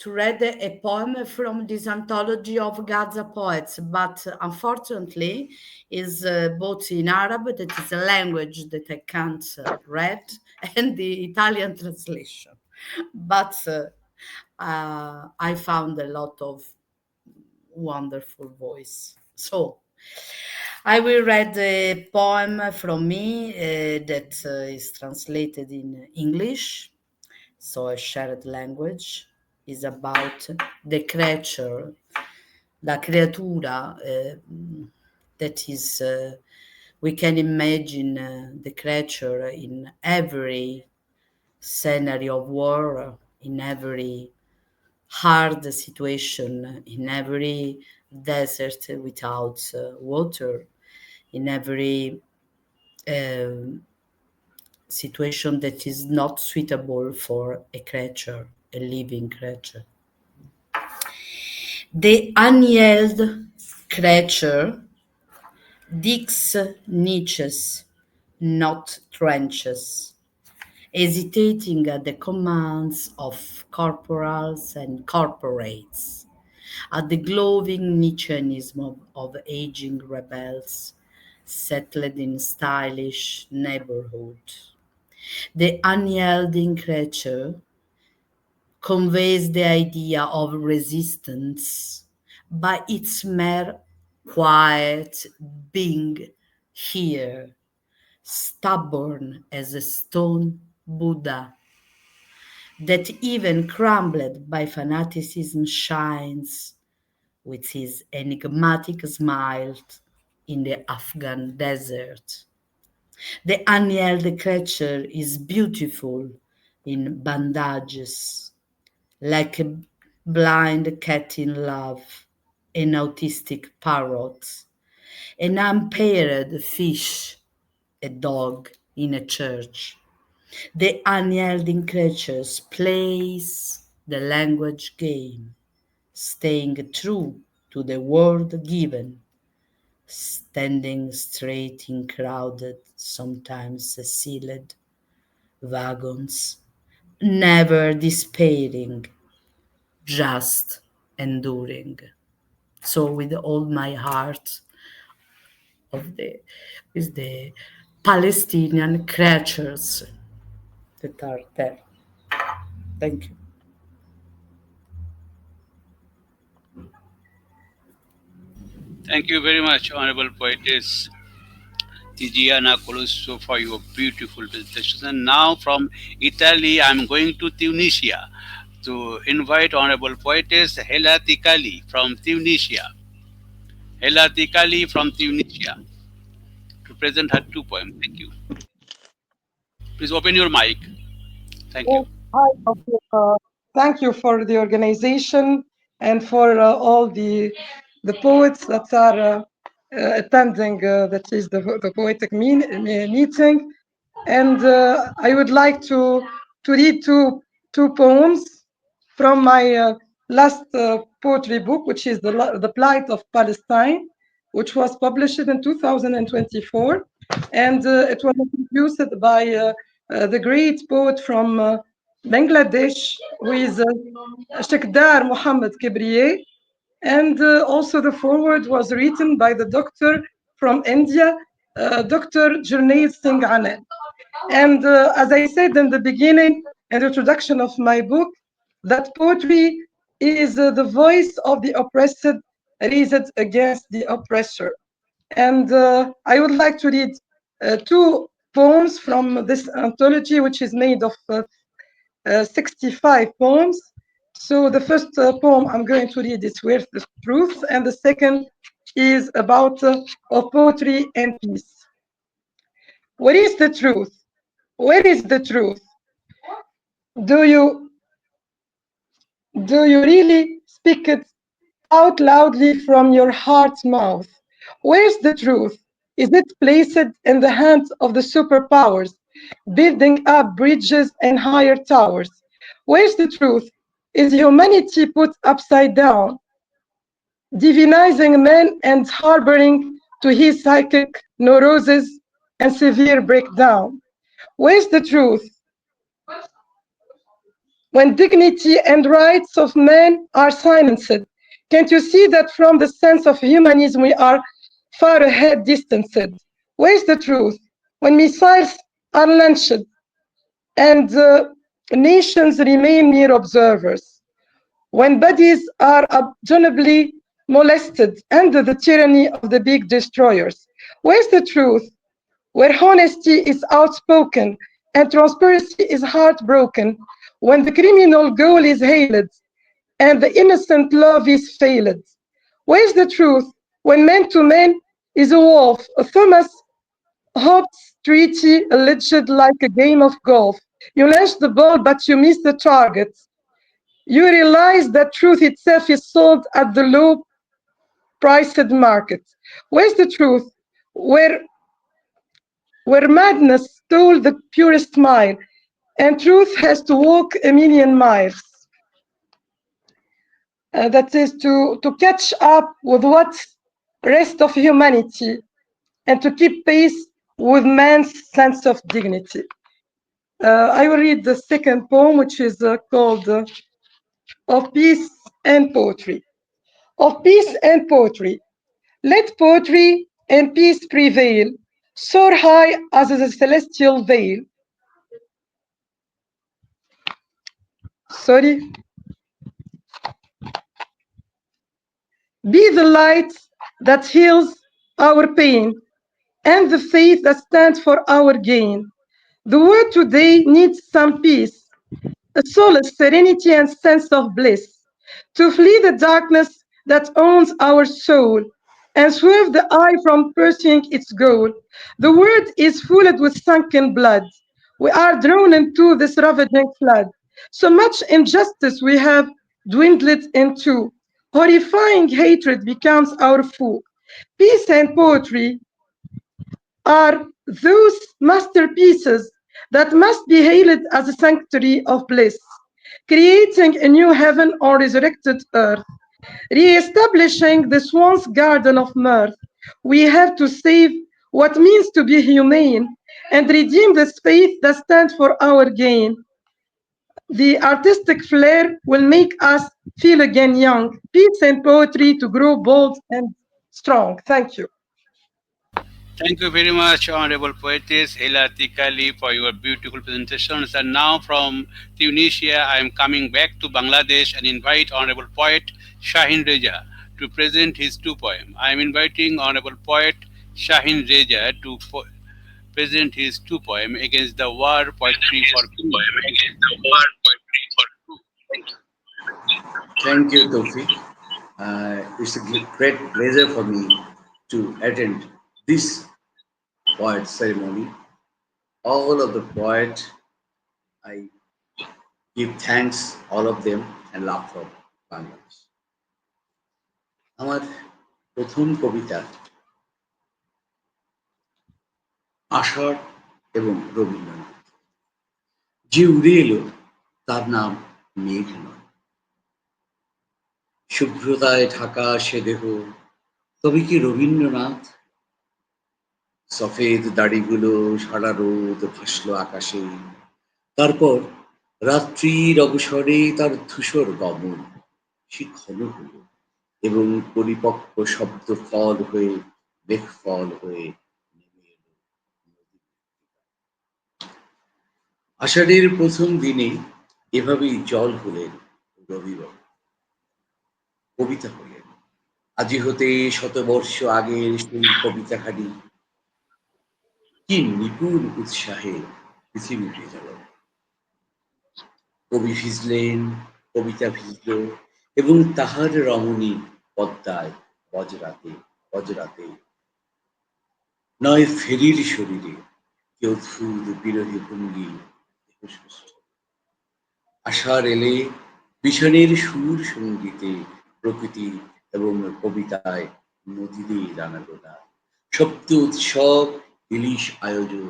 read a poem from this anthology of Gaza poets, but unfortunately is both in Arab, that is a language that I can't read, and the Italian translation. But I found a lot of wonderful voice. So I will read a poem from me that is translated in English, so a shared language, is about the creature, la creatura, that is, we can imagine the creature in every scenario of war, in every hard situation, in every desert without water, in every situation that is not suitable for a creature, a living creature. The unyielded creature digs niches, not trenches, hesitating at the commands of corporals and corporates, at the glowing Nietzscheanism of aging rebels settled in stylish neighborhood. The unyielding creature conveys the idea of resistance by its mere quiet being here, stubborn as a stone Buddha, that even crumbled by fanaticism shines with his enigmatic smile in the Afghan desert. The unyielded creature is beautiful in bandages, like a blind cat in love, an autistic parrot, an unpaired fish, a dog in a church. The unyielding creatures plays the language game, staying true to the word given, standing straight in crowded, sometimes sealed wagons, never despairing, just enduring. So with all my heart of the with the Palestinian creatures that are there. Thank you.
Thank you very much, Honorable Poetess Tiziana Colusso, for your beautiful presentation. And now from Italy, I'm going to Tunisia to invite Honorable Poetess Hela Tikali from Tunisia. Hela Tikali from Tunisia to present her two poems. Thank you. Please open your mic. Thank you.
Hi, Fabio. Thank you for the organization and for all the poets that are attending. That is the poetic meeting, and I would like to read two poems from my last poetry book, which is the Plight of Palestine, which was published in 2024, and it was introduced by the great poet from Bangladesh, who is Shekdar Muhammad Kibriye, and also the foreword was written by the doctor from India, Dr. Jurnail Singh Anand. And as I said in the beginning, in the introduction of my book, that poetry is the voice of the oppressed raised against the oppressor. And I would like to read two poems from this anthology, which is made of 65 poems. So the first poem I'm going to read is Where's the Truth, and the second is about of poetry and peace. What is the truth? Where is the truth? Do you really speak it out loudly from your heart's mouth? Where's the truth? Is it placed in the hands of the superpowers, building up bridges and higher towers? Where's the truth? Is humanity put upside down, divinizing man and harboring to his psychic neurosis and severe breakdown? Where's the truth? When dignity and rights of man are silenced, can't you see that from the sense of humanism we are far ahead distanced? Where's the truth? When missiles are launched and nations remain mere observers, when bodies are objectionably molested under the tyranny of the big destroyers, where's the truth? Where honesty is outspoken and transparency is heartbroken, when the criminal goal is hailed and the innocent love is failed. Where's the truth? When man to man is a wolf, a Thomas Hobbes treaty alleged like a game of golf. You launch the ball, but you miss the target. You realize that truth itself is sold at the low priced market. Where's the truth? Where madness stole the purest mile, and truth has to walk a million miles. That is to catch up with what's rest of humanity and to keep pace with man's sense of dignity. I will read the second poem, which is called Of Peace and Poetry. Of peace and poetry. Let poetry and peace prevail, soar high as the celestial veil. Sorry. Be the light that heals our pain and the faith that stands for our gain. The world today needs some peace, a solace, serenity, and sense of bliss, to flee the darkness that owns our soul and swerve the eye from pursuing its goal. The world is full with sunken blood. We are drawn into this ravaging flood. So much injustice we have dwindled into. Horrifying hatred becomes our food. Peace and poetry are those masterpieces that must be hailed as a sanctuary of bliss, creating a new heaven on resurrected earth, re-establishing this once garden of mirth. We have to save what means to be humane and redeem this faith that stands for our gain. The artistic flair will make us feel again young. Peace and poetry to grow bold and strong. Thank you.
Thank you very much, Honorable Poetess Ela Tikali, for your beautiful presentations. And now from Tunisia, I am coming back to Bangladesh and invite Honorable Poet Shaheen Reza to present his two poems. I am inviting Honorable Poet Shaheen Reza to present his two poems against the war poetry for peace.
Thank you, Toufiq. It's a great pleasure for me to attend this poet ceremony. All of the poets, I give thanks all of them and love from Bangladesh. আমার প্রথম কবিতা আষাঢ় এবং রবীন্দ্রনাথ। যে উড়ে এলো তার নাম মেঘ নয়, শুভ্রতায় ঢাকা সে দেহ, তবে কি রবীন্দ্রনাথ? সফেদ দাড়িগুলো সারা রোদ ভাসলো আকাশে, তারপর রাত্রির অবসরে তার ধূসর গমন সে ঘন হলো এবং পরিপক্ক শব্দ ফল হয়ে মেঘ ফল হয়ে নেমে এলো। আষাঢ়ের প্রথম দিনে এভাবেই জল হলেন রবিবার, কবিতা হলেন। আজি হতে শতবর্ষ আগের সেই কবিতাখানি কি নিপুণ উৎসাহে পৃথিবী ভেজা গেল। কবি ভিজলেন, কবিতা ভিজল এবং তাহার রমণী পদ্মায় বজরাতে বজরাতে নয় ফেরির শরীরে কি অদ্ভুত বিরোহী ভঙ্গি। আষাঢ় এলে বিষণের সুর সঙ্গীতে প্রকৃতি এবং কবিতায় নদীদের আনাগোনা সপ্ত উৎসব ইলিশ আয়োজন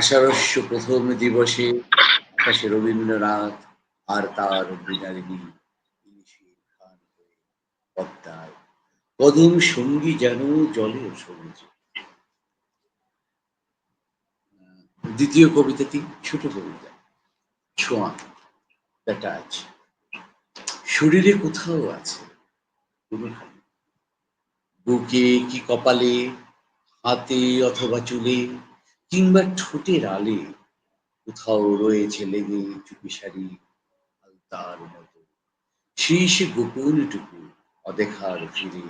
আষাঢ়স্য প্রথম দিবসে আকাশে রবীন্দ্রনাথ আর তার মৃণালিনী ইলিশের গান হয়ে পদ্মায় কদম সঙ্গী যেন জলে ও সমুদ্রে। দ্বিতীয় কবিতাটি ছোট কবিতা ছোঁয়া দ্য টাচ। শরীরে কোথাও আছে কোনোখানে, বুকে কি কপালে, হাতে অথবা চুলে, কিংবা ঠোঁটের আলে কোথাও রয়েছে লেগে চুপিসারি আলতার মতো সেই সে গোপনটুকু অদেখার ফিরে।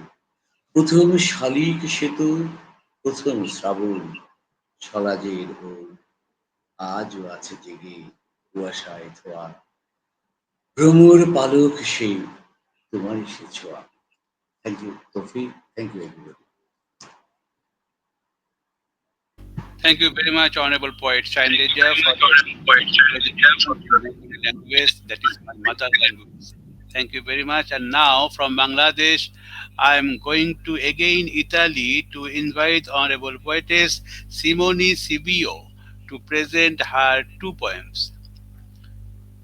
প্রথম শালিক সেতু, প্রথম শ্রাবণ, সলাজের ওর আজও আছে জেগে কুয়াশায় ধোয়া ভ্রমর পালক সেই তোমারই সে ছোঁয়া। Thank you Taufiq, thank you everybody.
Thank you very much, Honorable Poet Shaheen Reza, for your presentation in Bengali language, that is my mother language. Thank you very much. And now from Bangladesh, I am going to again Italy to invite Honorable Poetess Simone Sibio to present her two poems.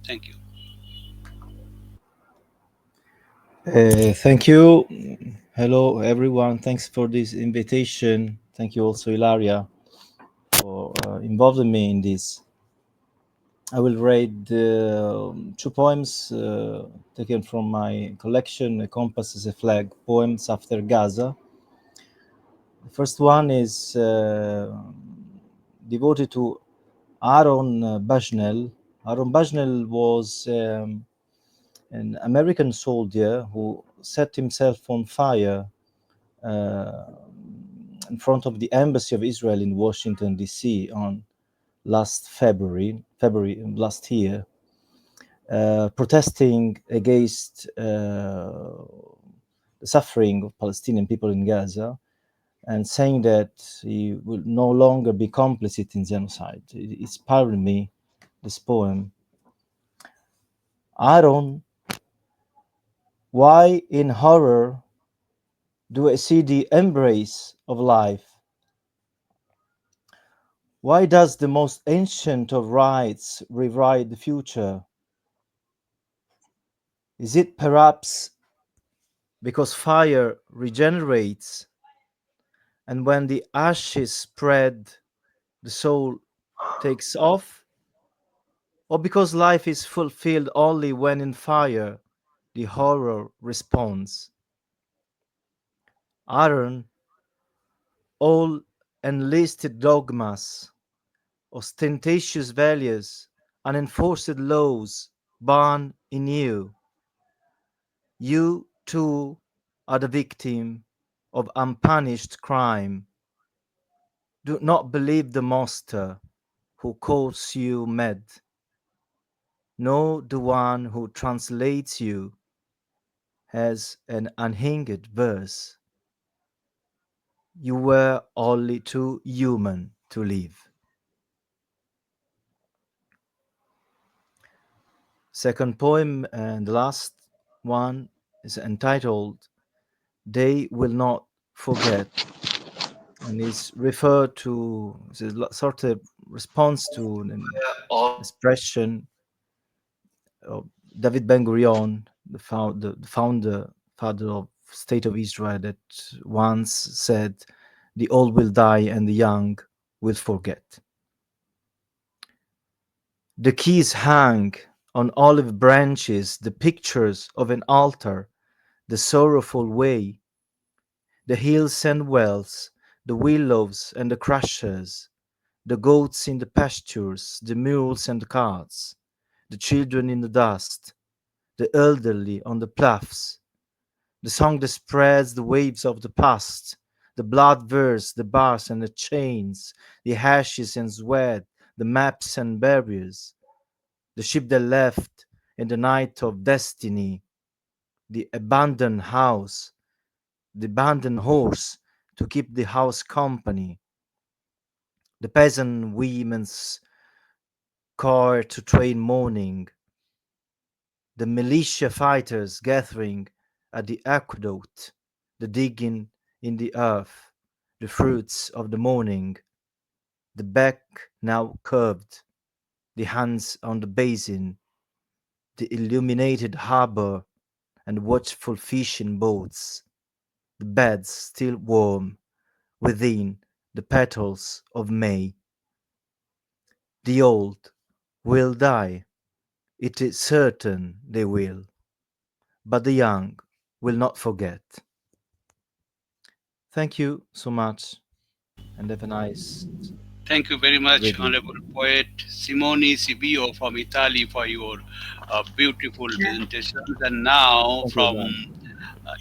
Thank you.
Thank you. Hello, everyone. Thanks for this invitation. Thank you also, Ilaria, for involving me in this. I will read two poems taken from my collection, A Compass as a Flag, Poems After Gaza. The first one is devoted to Aaron Bushnell. Aaron Bushnell was an American soldier who set himself on fire in front of the embassy of Israel in Washington D.C. on last February last year, protesting against the suffering of Palestinian people in Gaza, and saying that he will no longer be complicit in genocide. It inspired me, this poem. Aaron, why in horror do I see the embrace of life? Why does the most ancient of rights rewrite the future? Is it perhaps because fire regenerates, and when the ashes spread, the soul takes off? Or because life is fulfilled only when in fire the horror responds? Aaron, all enlisted dogmas, ostentatious values, unenforced laws born in you. You too are the victim of unpunished crime. Do not believe the monster who calls you mad, nor the one who translates you as an unhinged verse. You were only too human to live. Second poem, and the last one, is entitled They Will Not Forget, and is referred to, it's a sort of response to an expression of David Ben-Gurion, the founder, father of State of Israel, that once said, "The old will die and the young will forget." The keys hang on olive branches, the pictures of an altar, the sorrowful way, the hills and wells, the willows and the crushes, the goats in the pastures, the mules and the carts, the children in the dust, the elderly on the bluffs, the song that spreads the waves of the past, the blood verse, the bars and the chains, the ashes and sweat, the maps and barriers, the ship that left in the night of destiny, the abandoned house, the abandoned horse to keep the house company, the peasant women's car to train mourning, the militia fighters gathering at the aqueduct, the digging in the earth, the fruits of the morning, the back now curved, the hands on the basin, the illuminated harbor and watchful fishing boats, the beds still warm within the petals of May. The old will die, it is certain they will, but the young will not forget. Thank you so much and have a nice
Thank you very much,
reading.
Honorable Poet Simone Sibio from Italy, for your beautiful presentation. And now
Thank you,
from
man.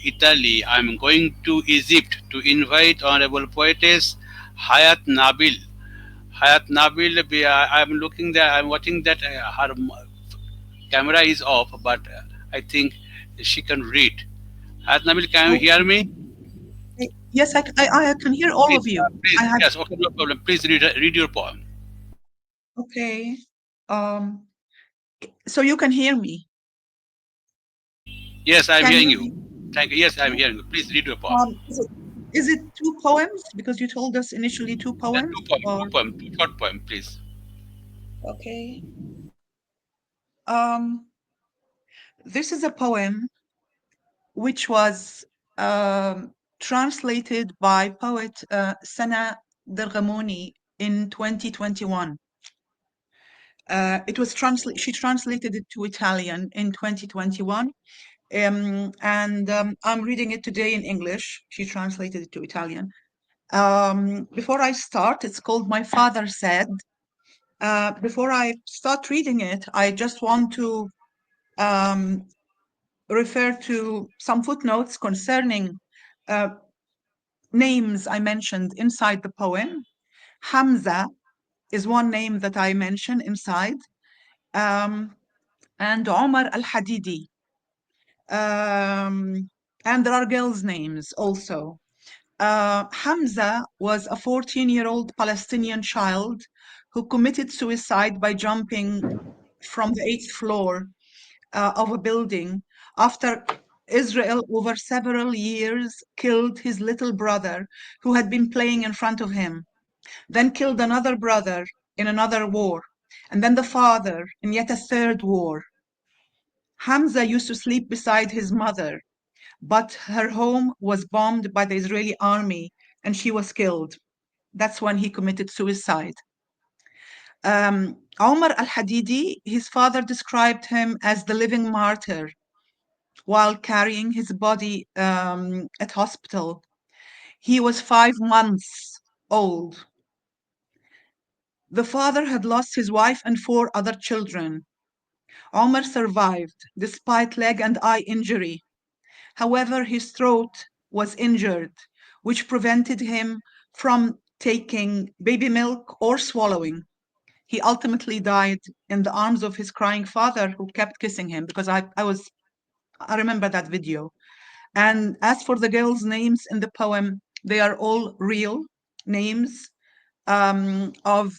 Italy, I'm going to Egypt to invite Honorable Poetess Hayat Nabil. Hayat Nabil, I'm looking there, I'm watching that her camera is off, but I think she can read. Hayat Nabil, can you
Oh,
hear me?
yes, I can hear all
Please,
of you.
please,
I had,
yes, okay, no problem. Please read your poem.
okay. Um, so you can hear me.
Yes, I'm
Can
hearing
you?
you. Thank you. Yes, I'm
Okay.
hearing you. Please read your poem.
Is it two poems? Because you told us initially two poems, or
Two poem, two short poem, please.
okay. Um, this is a poem which was translated by poet Sana Dergamoni in 2021. It was she translated it to Italian in 2021. I'm reading it today in English. She translated it to Italian. Before I start, it's called My Father Said. Before I start reading it, I just want to refer to some footnotes concerning names I mentioned inside the poem. Hamza is one name that I mention inside, and Omar al-Hadidi. And there are girls' names also. Hamza was a 14-year-old Palestinian child who committed suicide by jumping from the 8th floor of a building after Israel, over several years, killed his little brother who had been playing in front of him, then killed another brother in another war, and then the father in yet a third war. Hamza used to sleep beside his mother, but her home was bombed by the Israeli army and she was killed. That's when he committed suicide. Omar al-Hadidi, his father described him as the living martyr while carrying his body at hospital. He was 5 months old. The father had lost his wife and 4 other children. Omar survived despite leg and eye injury. However, his throat was injured, which prevented him from taking baby milk or swallowing. He ultimately died in the arms of his crying father, who kept kissing him, because I remember that video. And as for the girls' names in the poem, they are all real names of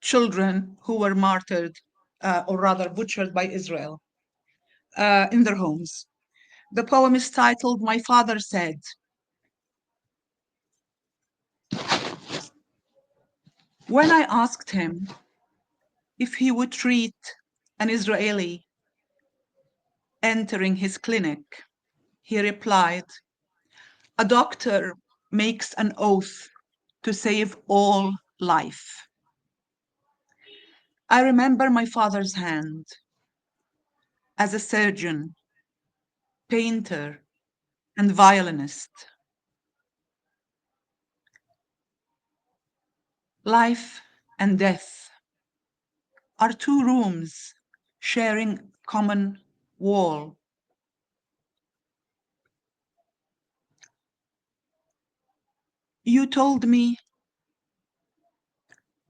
children who were martyred, or rather butchered by Israel in their homes. The poem is titled My Father Said. When I asked him if he would treat an Israeli entering his clinic, he replied, "A doctor makes an oath to save all life." I remember my father's hand as a surgeon, painter, and violinist. Life and death are 2 rooms sharing common wall. You told me,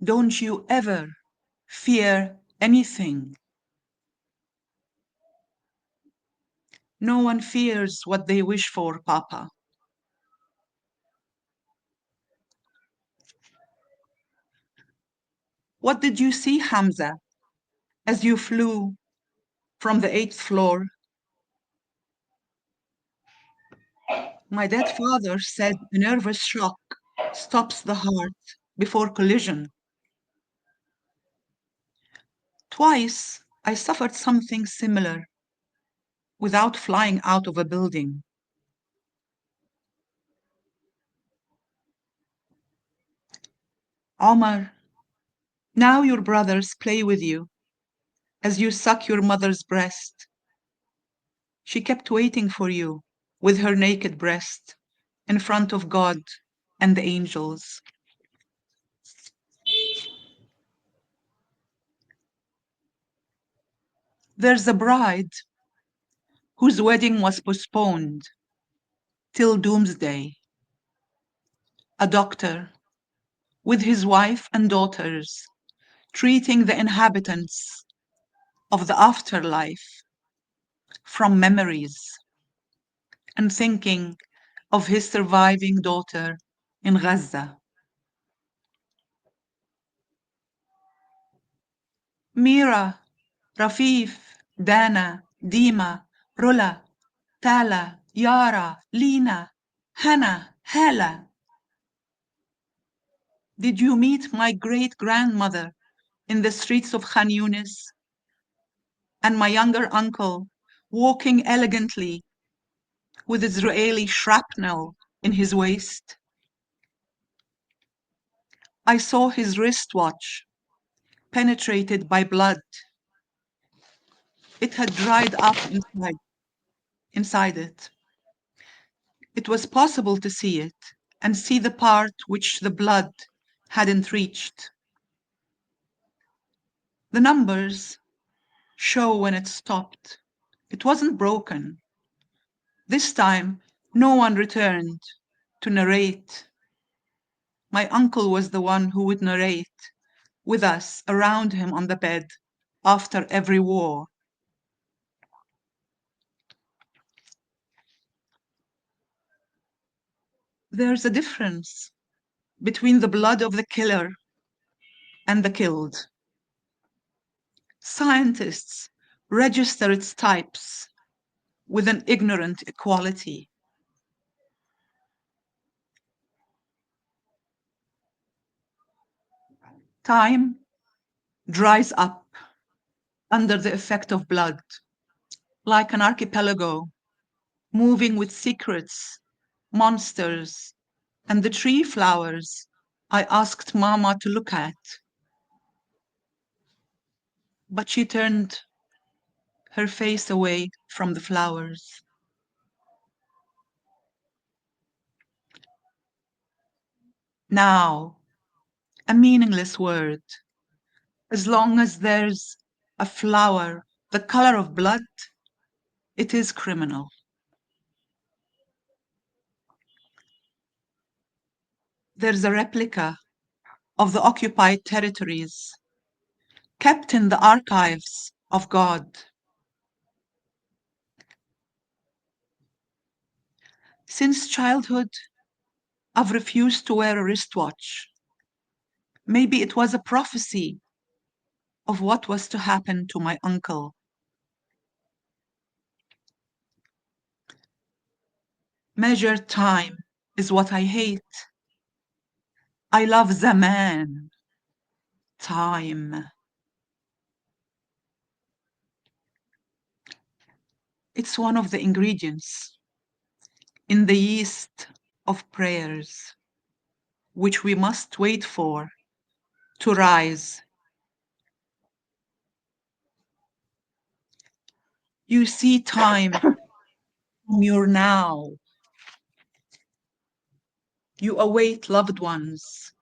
don't you ever fear anything. No one fears what they wish for, Papa. What did you see, Hamza, as you flew from the 8th floor? My dead father said a nervous shock stops the heart before collision. Twice I suffered something similar without flying out of a building. Omar, now your brothers play with you as you suck your mother's breast. She kept waiting for you with her naked breast in front of God and the angels. There's a bride whose wedding was postponed till doomsday. A doctor with his wife and daughters treating the inhabitants of the afterlife from memories and thinking of his surviving daughter in Gaza. Mira, Rafif, Dana, Dima, Rula, Tala, Yara, Lina, Hannah, Hala. Did you meet my great-grandmother in the streets of Khan Yunis? And my younger uncle walking elegantly with Israeli shrapnel in his waist? I saw his wristwatch penetrated by blood. It had dried up inside it. It was possible to see it and see the part which the blood hadn't reached. The numbers show when it stopped. It wasn't broken. This time, no one returned to narrate. My uncle was the one who would narrate with us around him on the bed after every war. There's a difference between the blood of the killer and the killed. Scientists register its types with an ignorant equality. Time dries up under the effect of blood, like an archipelago, moving with secrets, monsters, and the tree flowers I asked Mama to look at. But she turned her face away from the flowers. Now, a meaningless word. As long as there's a flower the color of blood, it is criminal. There's a replica of the occupied territories, kept in the archives of God. Since childhood, I've refused to wear a wristwatch. Maybe it was a prophecy of what was to happen to my uncle. Measured time is what I hate. I love zaman, time. It's one of the ingredients in the yeast of prayers, which we must wait for to rise. You see time from your now. You await loved ones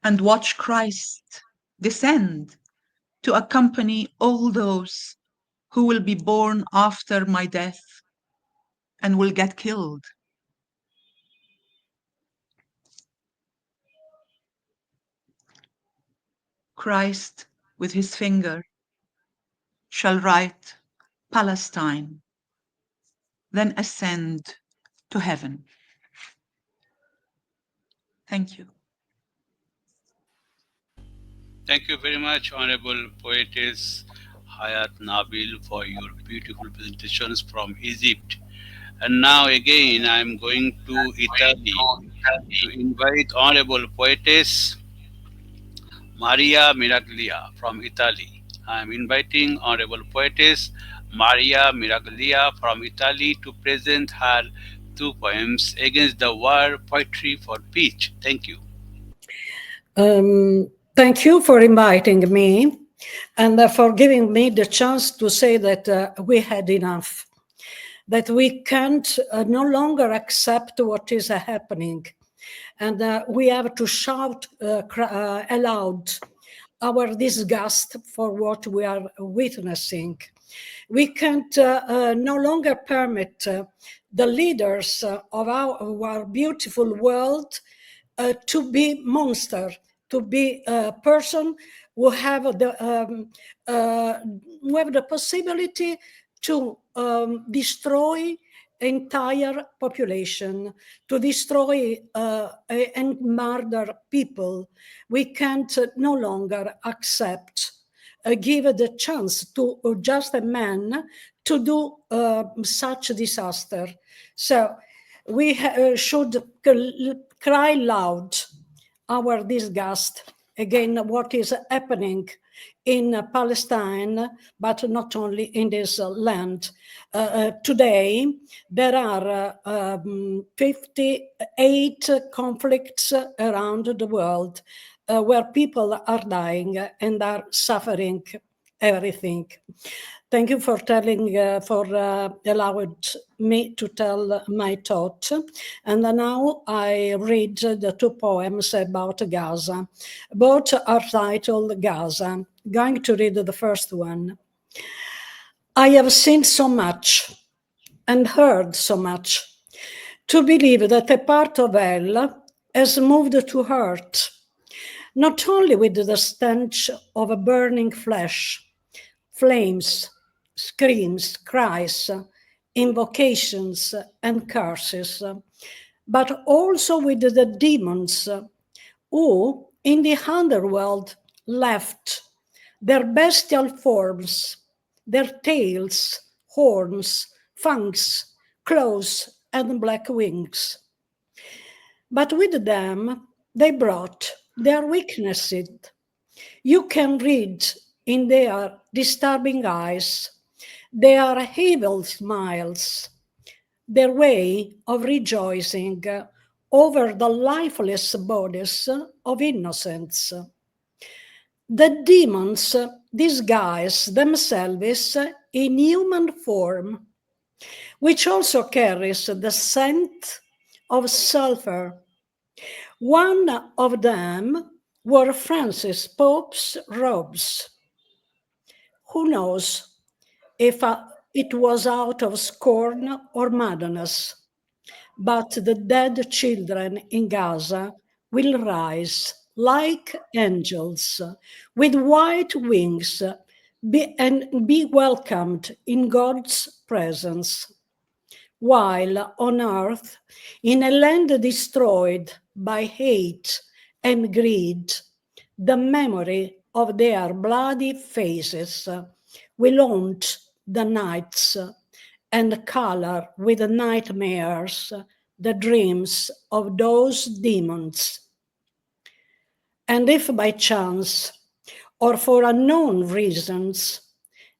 and watch Christ descend to accompany all those who will be born after my death and will get killed. Christ, with his finger, shall write Palestine, then ascend to heaven. Thank you.
Thank you very much, Honorable Poetess Hayat Nabil, for your beautiful presentations from Egypt. And now again, I'm going to Italy to invite Honorable Poetess Maria Miraglia from Italy. I'm inviting Honorable Poetess Maria Miraglia from Italy to present her two poems against the war, Poetry for Peace. Thank you.
Thank you for inviting me and for giving me the chance to say that we had enough, that we can't no longer accept what is happening. And we have to shout aloud our disgust for what we are witnessing. We can't no longer permit the leaders of our beautiful world to be monster, to be a person who have the possibility to destroy entire population, to destroy and murder people. We can't no longer accept give the chance to just a man to do such disaster. So we should cry loud our disgust against what is happening in Palestine, but not only in this land. Today, there are 58 conflicts around the world where people are dying and are suffering everything. Thank you for allowing me to tell my thought. And now I read the two poems about Gaza. Both are titled Gaza. Going to read the first one. I have seen so much and heard so much to believe that a part of hell has moved to hurt, not only with the stench of a burning flesh, flames, screams, cries, invocations, and curses, but also with the demons who, in the underworld, left their bestial forms, their tails, horns, fangs, claws, and black wings. But with them, they brought their weaknesses. You can read in their disturbing eyes their evil smiles, their way of rejoicing over the lifeless bodies of innocents. The demons disguise themselves in human form, which also carries the scent of sulfur. One of them wore Francis Pope's robes. Who knows if it was out of scorn or madness, but the dead children in Gaza will rise like angels with white wings and be welcomed in God's presence. While on earth, in a land destroyed by hate and greed, the memory of their bloody faces will haunt the nights and color with nightmares the dreams of those demons. And if by chance or for unknown reasons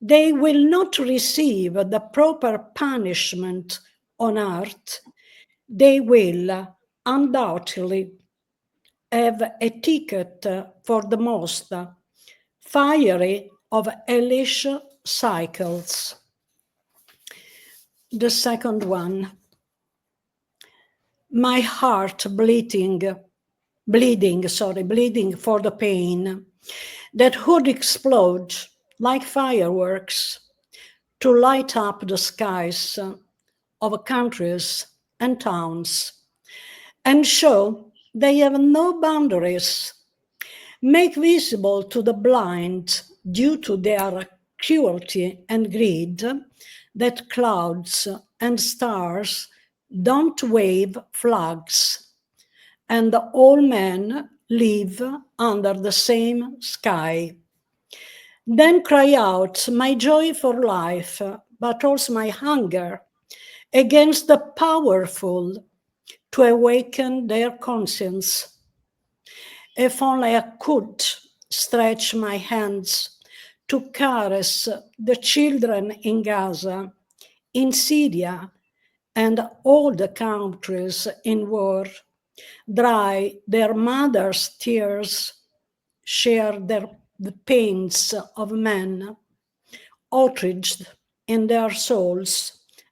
they will not receive the proper punishment on earth, they will undoubtedly have a ticket for the most fiery of hellish cycles. The second one. My heart bleeding for the pain that would explode like fireworks to light up the skies of countries and towns and show they have no boundaries, make visible to the blind due to their cruelty and greed that clouds and stars don't wave flags, and all men live under the same sky. Then cry out my joy for life, but also my hunger against the powerful to awaken their conscience. If only I could stretch my hands to caress the children in Gaza, in Syria, and all the countries in war, dry their mothers' tears, share the pains of men, outraged in their souls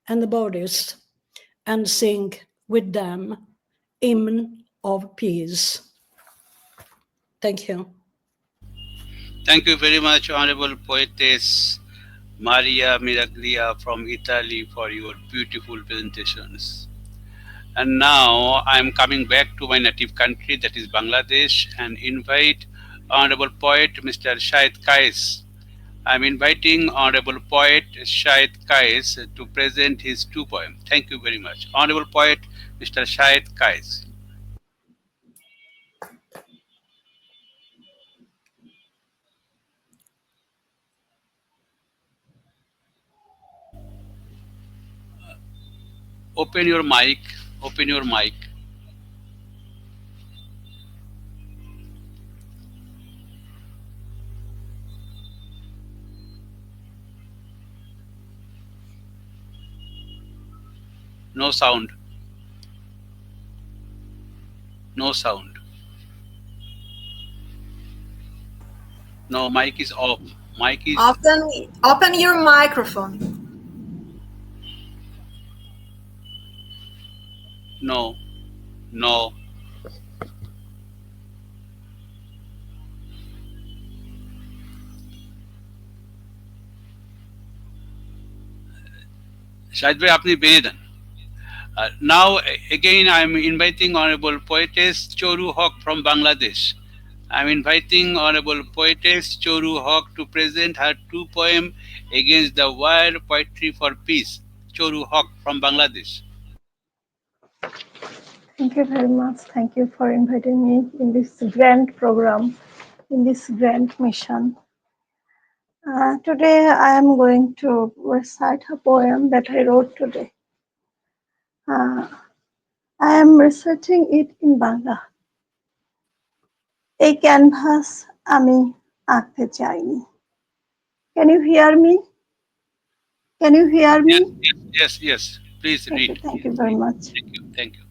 and bodies, and sing with them hymn of peace. Thank you.
Thank you very much, Honorable Poetess Maria Miraglia from Italy, for your beautiful presentations. And now I'm coming back to my native country, that is Bangladesh, and invite Honorable Poet Mr. Shahid Kais. I'm inviting Honorable Poet Shahid Kais to present his two poems. Thank you very much. Honorable Poet Mr. Shahid Kais. Open your mic. Open your mic. No sound. No sound. No, mic is off. Mic is...
Open your microphone.
No. No. Shahid bhai, apni bere den. Now, again, I'm inviting Honorable Poetess Choru Hoq from Bangladesh. I'm inviting Honorable Poetess Choru Hoq to present her two poems against the war, Poetry for Peace. Choru Hoq from Bangladesh.
Thank you very much. Thank you for inviting me in this grand program, in this grand mission. Today I am going to recite a poem that I wrote today. I am reciting it in Bangla. A canvas আমি আঁকতে চাইনি. Can you hear me? Can you hear me?
Yes. Please read.
Thank you very much.
Thank you.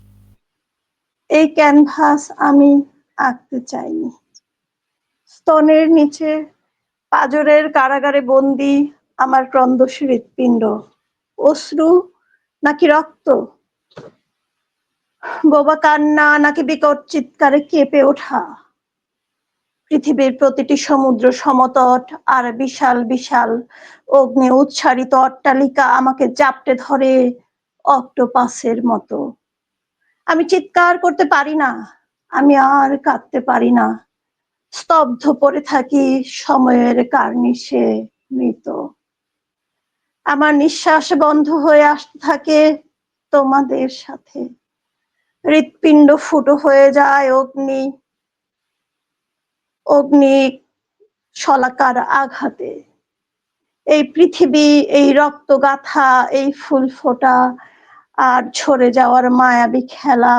এই canvas আমি আঁকতে চাইনি. স্তনের নিচে পাঁজরের কারাগারে বন্দি আমার ক্রন্দশী হৃৎপিণ্ড. অশ্রু নাকি রক্ত, বোবা কান্না নাকি বিকট চিৎকারে কেঁপে ওঠা. পৃথিবীর প্রতিটি সমুদ্র সমতট আর বিশাল বিশাল অগ্নি উচ্ছারিত অট্টালিকা আমাকে জাপটে ধরে অক্টোপাসের মতো. আমি চিৎকার করতে পারি না, আমি আর কাঁদতে পারি না. স্তব্ধ পড়ে থাকি সময়ের কার্নিশে মৃত. আমার নিঃশ্বাস বন্ধ হয়ে আসতে থাকে তোমাদের সাথে. হৃৎপিণ্ড ফুটো হয়ে যায় অগ্নি শলাকার আঘাতে. এই পৃথিবী, এই রক্তগাথা, এই ফুল ফোটা আর ঝরে যাওয়ার মায়াবী খেলা,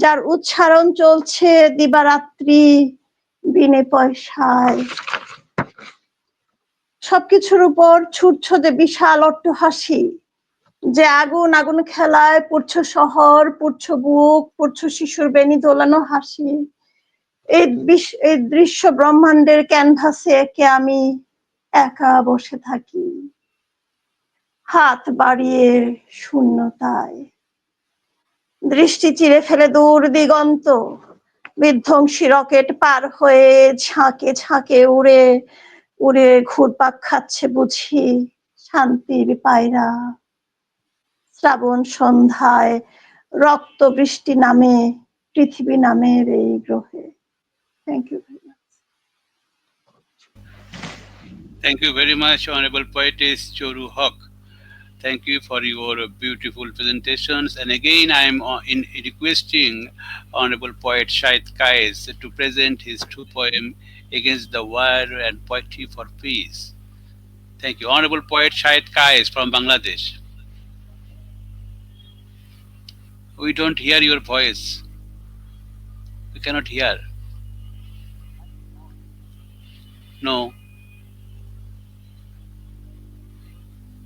যার উচ্চারণ চলছে দিবারাত্রি বিনে পয়সায়. সবকিছুর উপর ছুটছতে বিশাল অট্টহাসি, যে আগুন আগুন খেলায় পুড়ছে শহর, পুড়ছে বুক, পুড়ছে শিশুর বেনি দোলানো হাসি. এই দৃশ্য ব্রহ্মাণ্ডের ক্যানভাসে একে আমি একা বসে থাকি, হাত বাড়িয়ে শূন্যতায়. দৃষ্টি চিরে ফেলে দূর দিগন্ত, বিধ্বংসী রকেট পার হয়ে ঝাঁকে ঝাঁকে উড়ে উড়ে ঘুরপাক খাচ্ছে বুঝি শান্তির পায়রা. শ্রাবণ সন্ধ্যায় রক্ত বৃষ্টি নামে পৃথিবী নামের এই গ্রহে. Thank you very much.
Thank you very much, Honorable Poetess Choru Hoq. Thank you for your beautiful presentations. And again, I am in requesting Honorable Poet Shahid Kais to present his two poems against the war and poetry for peace. Thank you. Honorable Poet Shahid Kais from Bangladesh. We don't hear your voice. We cannot hear. No.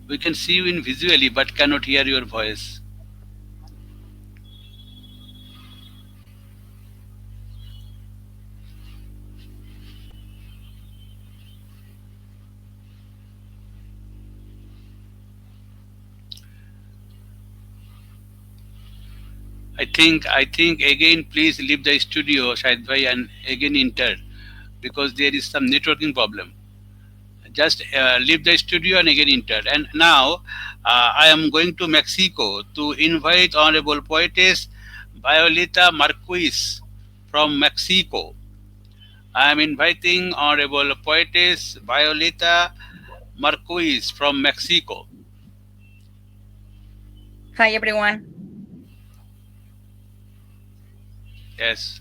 We can see you in visually but cannot hear your voice. I think again please leave the studio, Shahid Bhai, and again enter because there is some networking problem. Just leave the studio and again enter. And now I am going to Mexico to invite Honorable Poetess Violeta Marquez from Mexico. I am inviting Honorable Poetess Violeta Marquez from Mexico.
Hi, everyone.
Yes.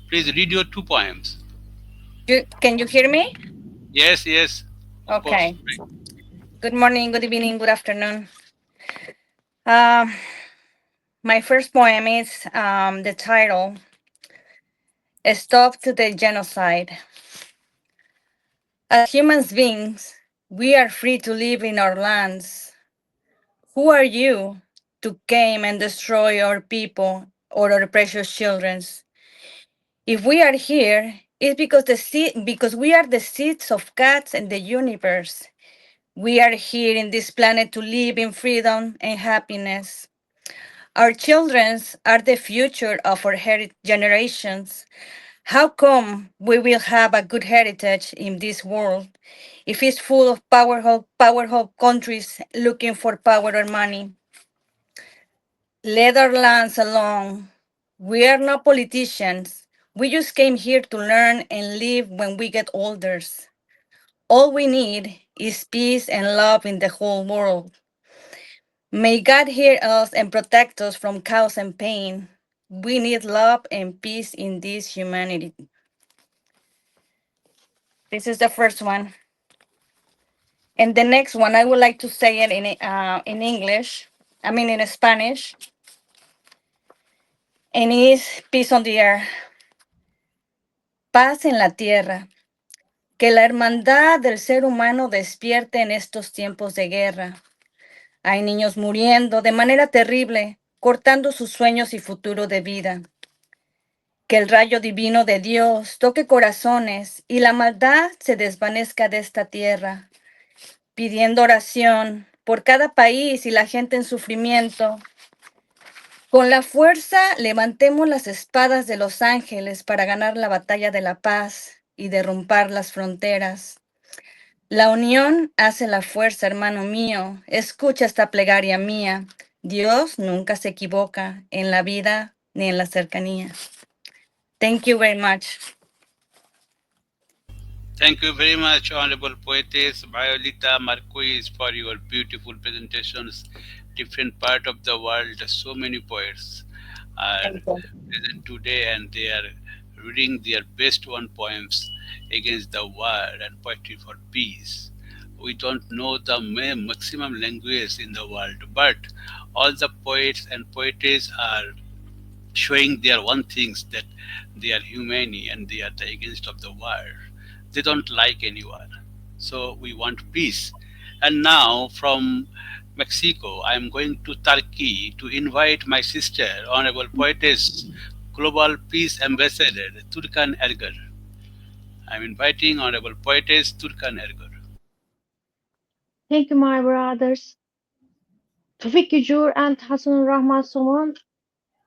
Please read your two poems.
Can you hear me?
Yes, yes. Of
Okay.
course.
Good morning, good evening, good afternoon. My first poem is the title, Stop to the Genocide. As human beings, we are free to live in our lands. Who are you to come and destroy our people or our precious children? If we are here, it's because we are the seeds of gods and the universe. We are here in this planet to live in freedom and happiness. Our children are the future of our generations. How come we will have a good heritage in this world if it's full of powerful countries looking for power or money? Let our lands alone. We are not politicians. We just came here to learn and live when we get older. All we need is peace and love in the whole world. May God hear us and protect us from chaos and pain. We need love and peace in this humanity. This is the first one. And the next one, I would like to say it in English, in Spanish. And it is peace on the earth. Paz en la tierra. Que la hermandad del ser humano despierte en estos tiempos de guerra. Hay niños muriendo de manera terrible, cortando sus sueños y futuro de vida. Que el rayo divino de Dios toque corazones y la maldad se desvanezca de esta tierra, pidiendo oración por cada país y la gente en sufrimiento. Con la fuerza levantemos las espadas de los ángeles para ganar la batalla de la paz y derrumbar las fronteras. La unión hace la fuerza, hermano mío. Escucha esta plegaria mía. Dios nunca se equivoca en la vida ni en la cercanía. Thank you very much.
Thank you very much, Honorable Poetess Violeta Marquez, for your beautiful presentations. Different part of the world, so many poets are present today, and they are reading their best one poems against the war and poetry for peace. We don't know the maximum language in the world, but all the poets and poetess are showing their one things that they are humane and they are the against of the war. They don't like anyone. So we want peace. And now from Mexico, I am going to Turkey to invite my sister, Honorable Poetess, Global Peace Ambassador, Turkan Ergor. I am inviting Honorable Poetess Turkan Ergor.
Thank you, my brothers. Toufiq Zohur and Hassan Rahman Soman,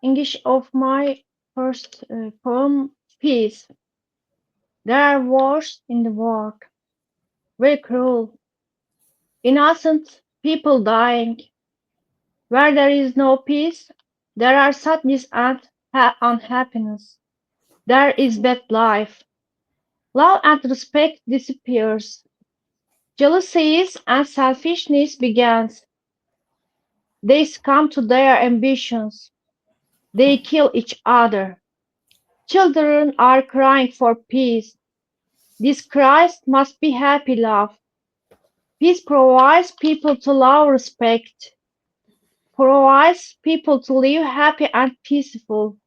English of my first poem, Peace. There are wars in the world, very cruel, innocent people dying. Where there is no peace, there are sadness and unhappiness. There is bad life. Love and respect disappears. Jealousies and selfishness begins. They succumb to their ambitions. They kill each other. Children are crying for peace. This Christ must be happy love. Peace provides people to love respect, provides people to live happy and peaceful.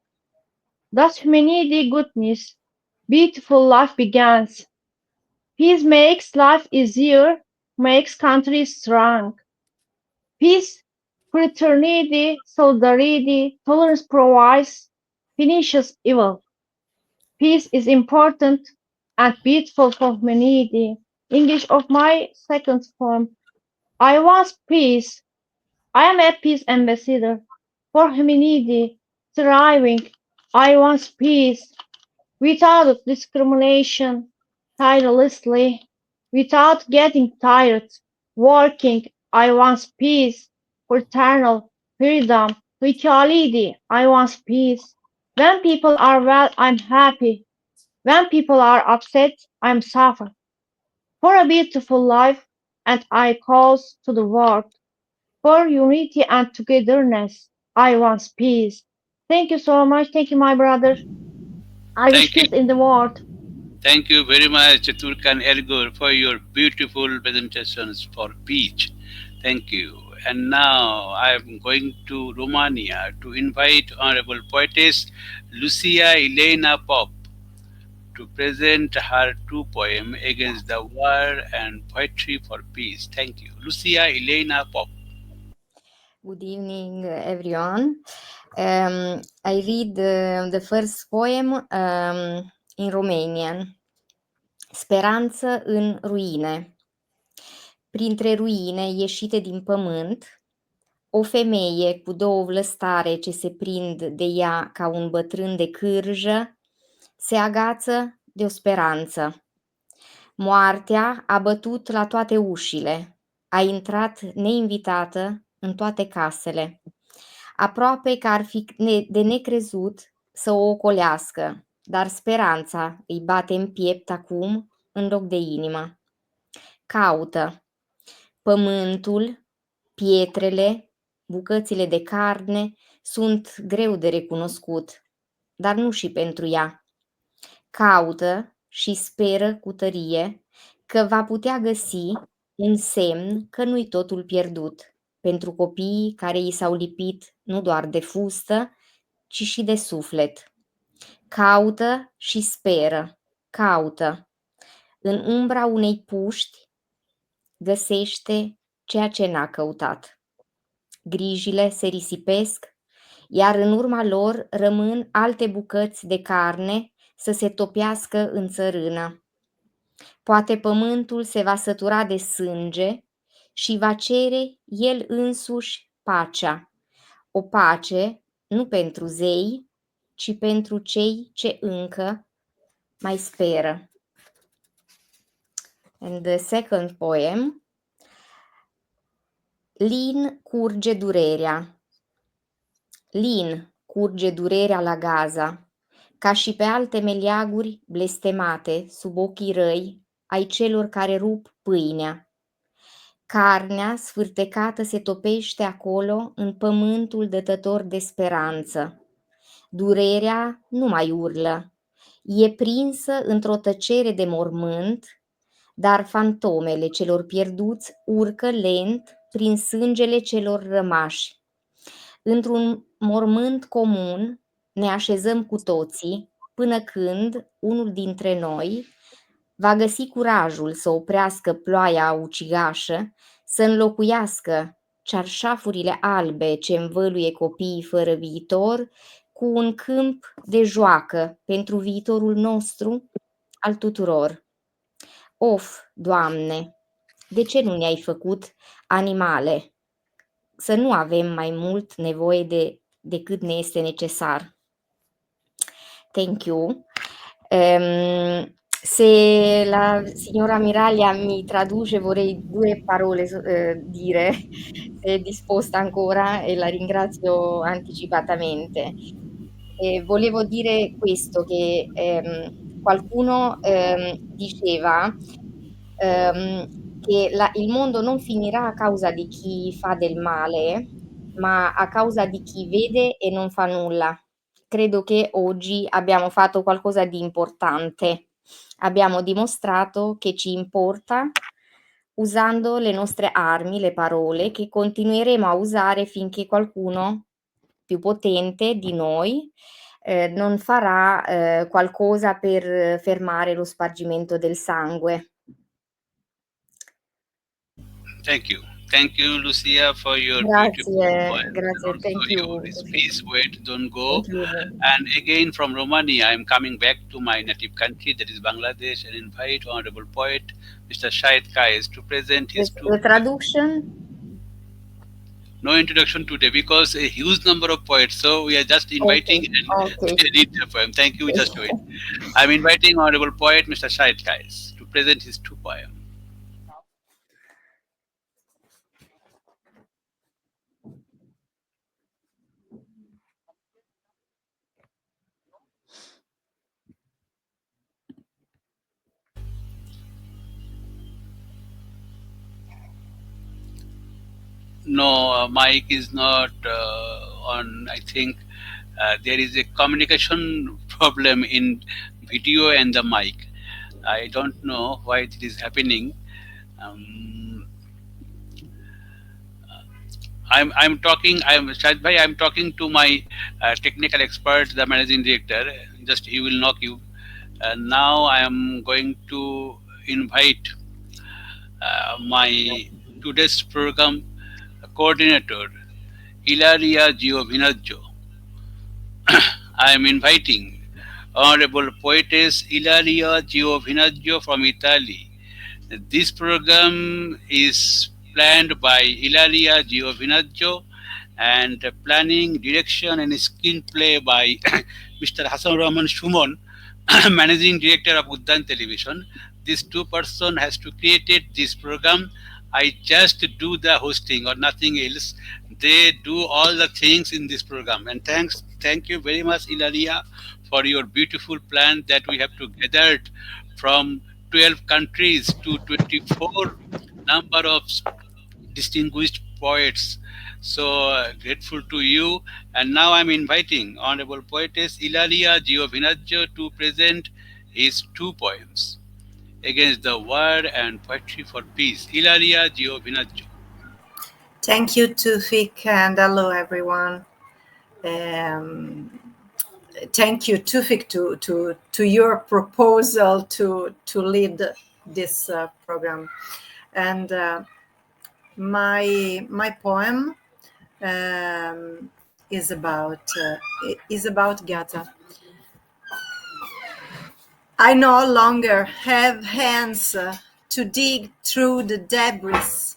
Thus humanity goodness, beautiful life begins. Peace makes life easier, makes countries strong. Peace, fraternity, solidarity, tolerance provides, finishes evil. Peace is important and beautiful for humanity. English of my second form. I want peace. I am a peace ambassador for humanity thriving. I want peace without discrimination, tirelessly, without getting tired, working. I want peace, fraternal freedom, equality. I want peace. When people are well, I'm happy. When people are upset, I'm suffer. For a beautiful life, and I calls to the world. For unity and togetherness, I want peace. Thank you so much. Thank you, my brother. I wish
Thank you.
peace in the world.
Thank you very much, Turkan Ergor, for your beautiful presentations for peace. Thank you. And now I am going to Romania to invite Honorable Poetess Lucia Elena Pop to present her two poems against the war and poetry for peace. Thank you. Lucia Elena Pop.
Good evening, everyone. I read the first poem in Romanian. Speranță în ruine. Printre ruine ieșite din pământ, o femeie cu două vlăstare ce se prind de ea ca un bătrân de cârjă, se agață de o speranță. Moartea a bătut la toate ușile, a intrat neinvitată în toate casele. Aproape că ar fi de necrezut să o ocolească, dar speranța îi bate în piept acum în loc de inimă. Caută. Pământul, pietrele, bucățile de carne sunt greu de recunoscut, dar nu și pentru ea. Caută și speră cu tărie că va putea găsi un semn că nu-i totul pierdut pentru copiii care i s-au lipit nu doar de fustă, ci și de suflet. Caută și speră, caută. În umbra unei puști găsește ceea ce n-a căutat. Grijile se risipesc, iar în urma lor rămân alte bucăți de carne să se topească în țărână. Poate pământul se va sătura de sânge și va cere el însuși pacea. O pace nu pentru zei, ci pentru cei ce încă mai speră. And the second poem. Lin curge durerea. Lin curge durerea la Gaza, ca și pe alte meleaguri blestemate sub ochii răi ai celor care rup pâinea. Carnea sfârtecată se topește acolo în pământul dătător de speranță. Durerea nu mai urlă, e prinsă într-o tăcere de mormânt, dar fantomele celor pierduți urcă lent prin sângele celor rămași. Într-un mormânt comun ne așezăm cu toții până când unul dintre noi va găsi curajul să oprească ploaia ucigașă, să înlocuiască cearșafurile albe ce învăluie copiii fără viitor cu un câmp de joacă pentru viitorul nostru al tuturor. Of, Doamne, de ce nu ne-ai făcut animale? Să nu avem mai mult nevoie decât ne este necesar. Thank you. Se la signora Miraglia mi traduce, vorrei due parole dire, se è disposta ancora, e la ringrazio anticipatamente. Volevo dire questo, che qualcuno diceva che il mondo non finirà a causa di chi fa del male, ma a causa di chi vede e non fa nulla. Credo che oggi abbiamo fatto qualcosa di importante. Abbiamo dimostrato che ci importa usando le nostre armi, le parole, che continueremo a usare finché qualcuno più potente di noi non farà qualcosa per fermare lo spargimento del sangue.
Thank you, Lucia, for your beautiful
Grazie,
poem and
grazie,
also
thank
your
you.
speech Wait, Don't Go.
Thank you.
And again from Romania, I'm coming back to my native country, that is Bangladesh, and invite Honorable Poet Mr. Shahid Kais to present his two
The traduction?
No introduction today because a huge number of poets. So we are just inviting and they read the poem. Thank you. Just wait. I'm inviting Honorable Poet Mr. Shahid Kais to present his two poems. No, mic is not on. I think there is a communication problem in video and the mic. I don't know why it is happening. I'm talking. Shahid bhai, I'm talking to my technical expert, the managing director. Just he will knock you. Now I am going to invite my today's program coordinator, Ilaria Giovinaggio. I am inviting Honorable Poetess Ilaria Giovinaggio from Italy. This program is planned by Ilaria Giovinaggio and planning, direction and screenplay by Mr. Hassan Rahman Shumon, Managing Director of Uddan Television. These two persons has to created this program. I just do the hosting or nothing else. They do all the things in this program. And thank you very much, Ilaria, for your beautiful plan that we have to gathered from 12 countries to 24 number of distinguished poets. So grateful to you. And now I'm inviting Honorable Poetess Ilaria Giovinaggio to present his two poems, Against the War and Poetry for Peace. Ilaria Giovinaggio.
Thank you, Toufiq, and hello, everyone. Thank you, Toufiq, to your proposal to lead this program. And my poem is about Ghada. I no longer have hands to dig through the debris,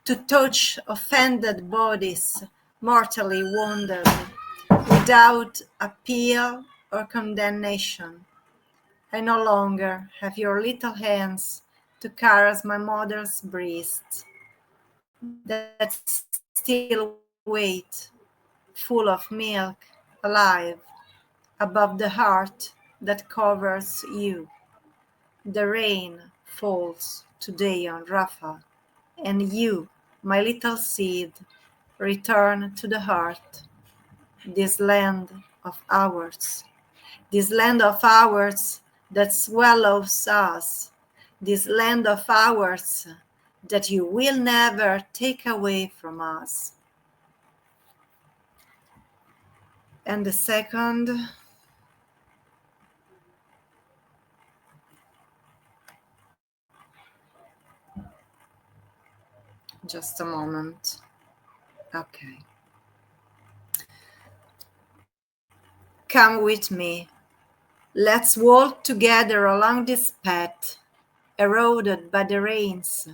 to touch offended bodies, mortally wounded, without appeal or condemnation. I no longer have your little hands to caress my mother's breast, that still wait, full of milk, alive, above the heart that covers you. The rain falls today on Rabah, and you, my little seed, return to the heart, this land of ours that swallows us, this land of ours that you will never take away from us. And the second, just a moment. Okay. Come with me. Let's walk together along this path, eroded by the rains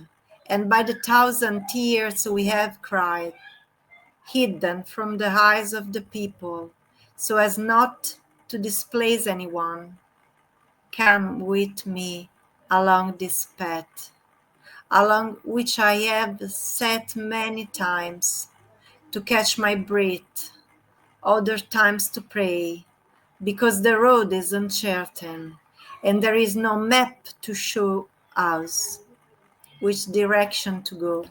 and by the 1,000 tears we have cried, hidden from the eyes of the people, so as not to displace anyone. Come with me along this path, along which I have sat many times to catch my breath, other times to pray, because the road is uncertain and there is no map to show us which direction to go.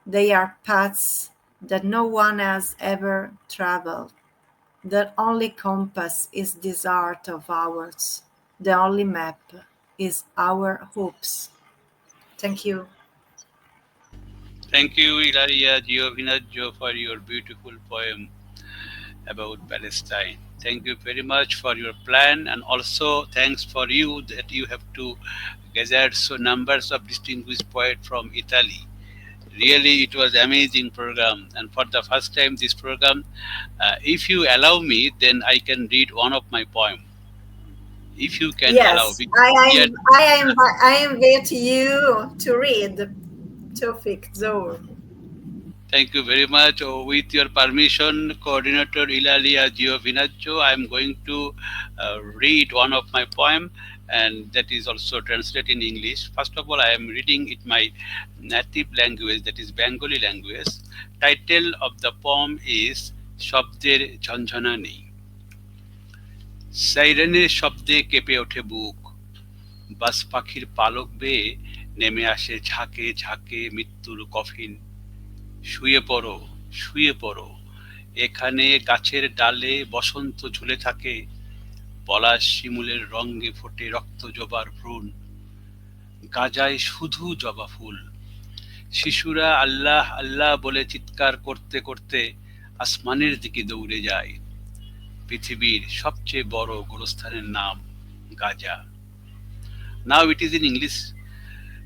They are paths that no one has ever traveled. The only compass is this art of ours. The only map is our hopes. Thank you.
Thank you, Ilaria Giovinazzo, for your beautiful poem about Palestine. Thank you very much for your plan, and also thanks for you that you have to gather so numbers of distinguished poets from Italy. Really, it was amazing program, and for the first time, this program, if you allow me, then I can read one of my poem. If you can allow,
Yes,
because we are.
I invite you to read Toufiq Zohur.
Thank you very much. With your permission, Coordinator Ilalia Giovinazzo, I am going to read one of my poem, and that is also translated in English. First of all, I am reading it my native language, that is Bengali language. Title of the poem is Shabder Jhanjhanani. সাইরেনের শব্দে কেঁপে ওঠে বুক, বাস পাখির পালক বেয়ে নেমে আসে ঝাঁকে ঝাঁকে মৃত্যুর কফিন। শুয়ে পড়ো, শুয়ে পড়ো, এখানে গাছের ডালে বসন্ত ঝুলে থাকে, পলাশ শিমুলের রঙে ফোটে রক্ত জবার ভ্রূণ, গাজায় শুধু জবা ফুল। শিশুরা আল্লাহ আল্লাহ বলে চিৎকার করতে করতে আসমানের দিকে দৌড়ে যায়। পৃথিবীর সবচেয়ে বড় গোরস্থানের নাম Gaza. Now it is in English.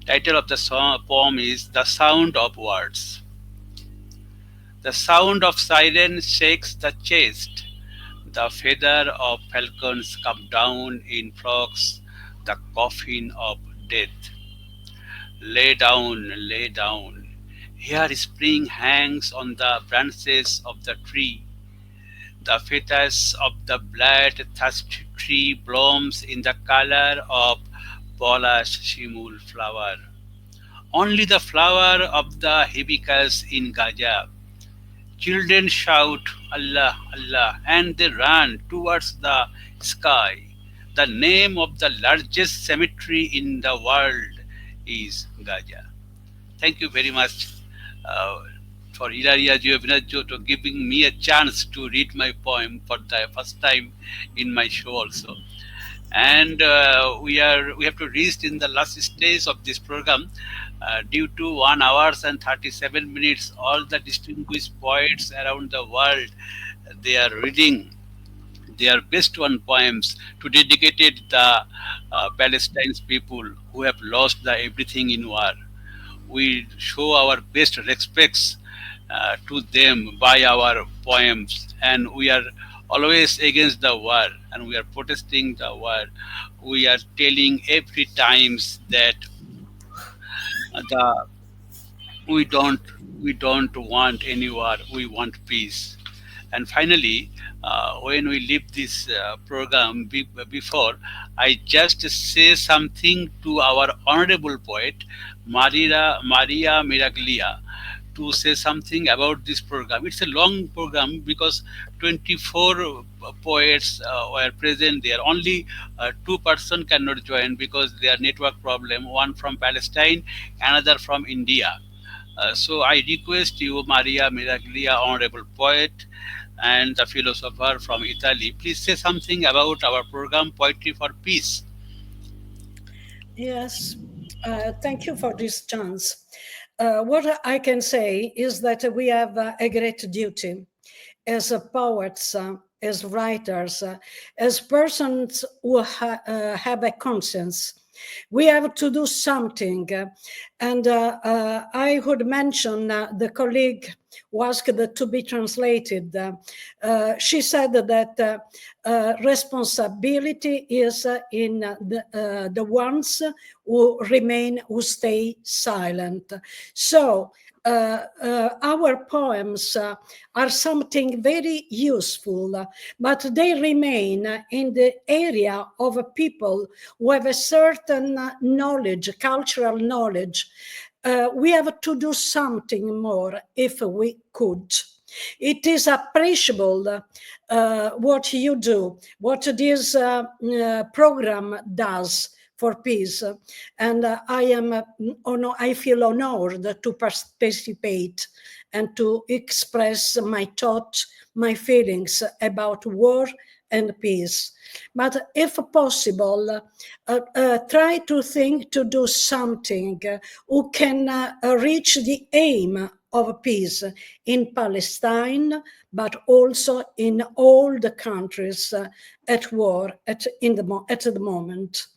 Title of the poem is The Sound of Words. The sound of siren shakes the chest. The feather of falcons come down in flocks, the coffin of death. Lay down, lay down. Here spring hangs on the branches of the tree. The fetus of the blood-thirsty tree blooms in the color of Polish shimul flower. Only the flower of the hibiscus in Gaza. Children shout Allah, Allah, and they run towards the sky. The name of the largest cemetery in the world is Gaza. Thank you very much for Ilaria Giovinazzo to giving me a chance to read my poem for the first time in my show also. And we have to reach in the last stage of this program. Due to 1 hour and 37 minutes, all the distinguished poets around the world, they are reading their best one poems to dedicate the Palestine's people who have lost the everything in war. We show our best respects to them by our poems, and we are always against the war, and we are protesting the war. We are telling every times that the we don't want any war, we want peace. And finally, when we leave this program, before I just say something to our honorable poet Maria Miraglia, to say something about this program. It's a long program because 24 poets were present there. Only 2 persons cannot join because their network problem, one from Palestine, another from India. So I request you, Maria Miraglia, honorable poet and the philosopher from Italy, please say something about our program Poetry for Peace.
Yes, thank you for this chance. What I can say is that we have a great duty as poets, as writers, as persons who have a conscience. We have to do something. And I would mention the colleague who asked to be translated. She said that responsibility is in the ones who remain, who stay silent. So our poems are something very useful, but they remain in the area of people who have a certain knowledge, cultural knowledge. We have to do something more if we could. It is appreciable what you do, what this program does for peace, and I feel honored to participate and to express my thoughts, my feelings about war and peace. But if possible, try to think to do something who can reach the aim of peace in Palestine, but also in all the countries at war at the moment.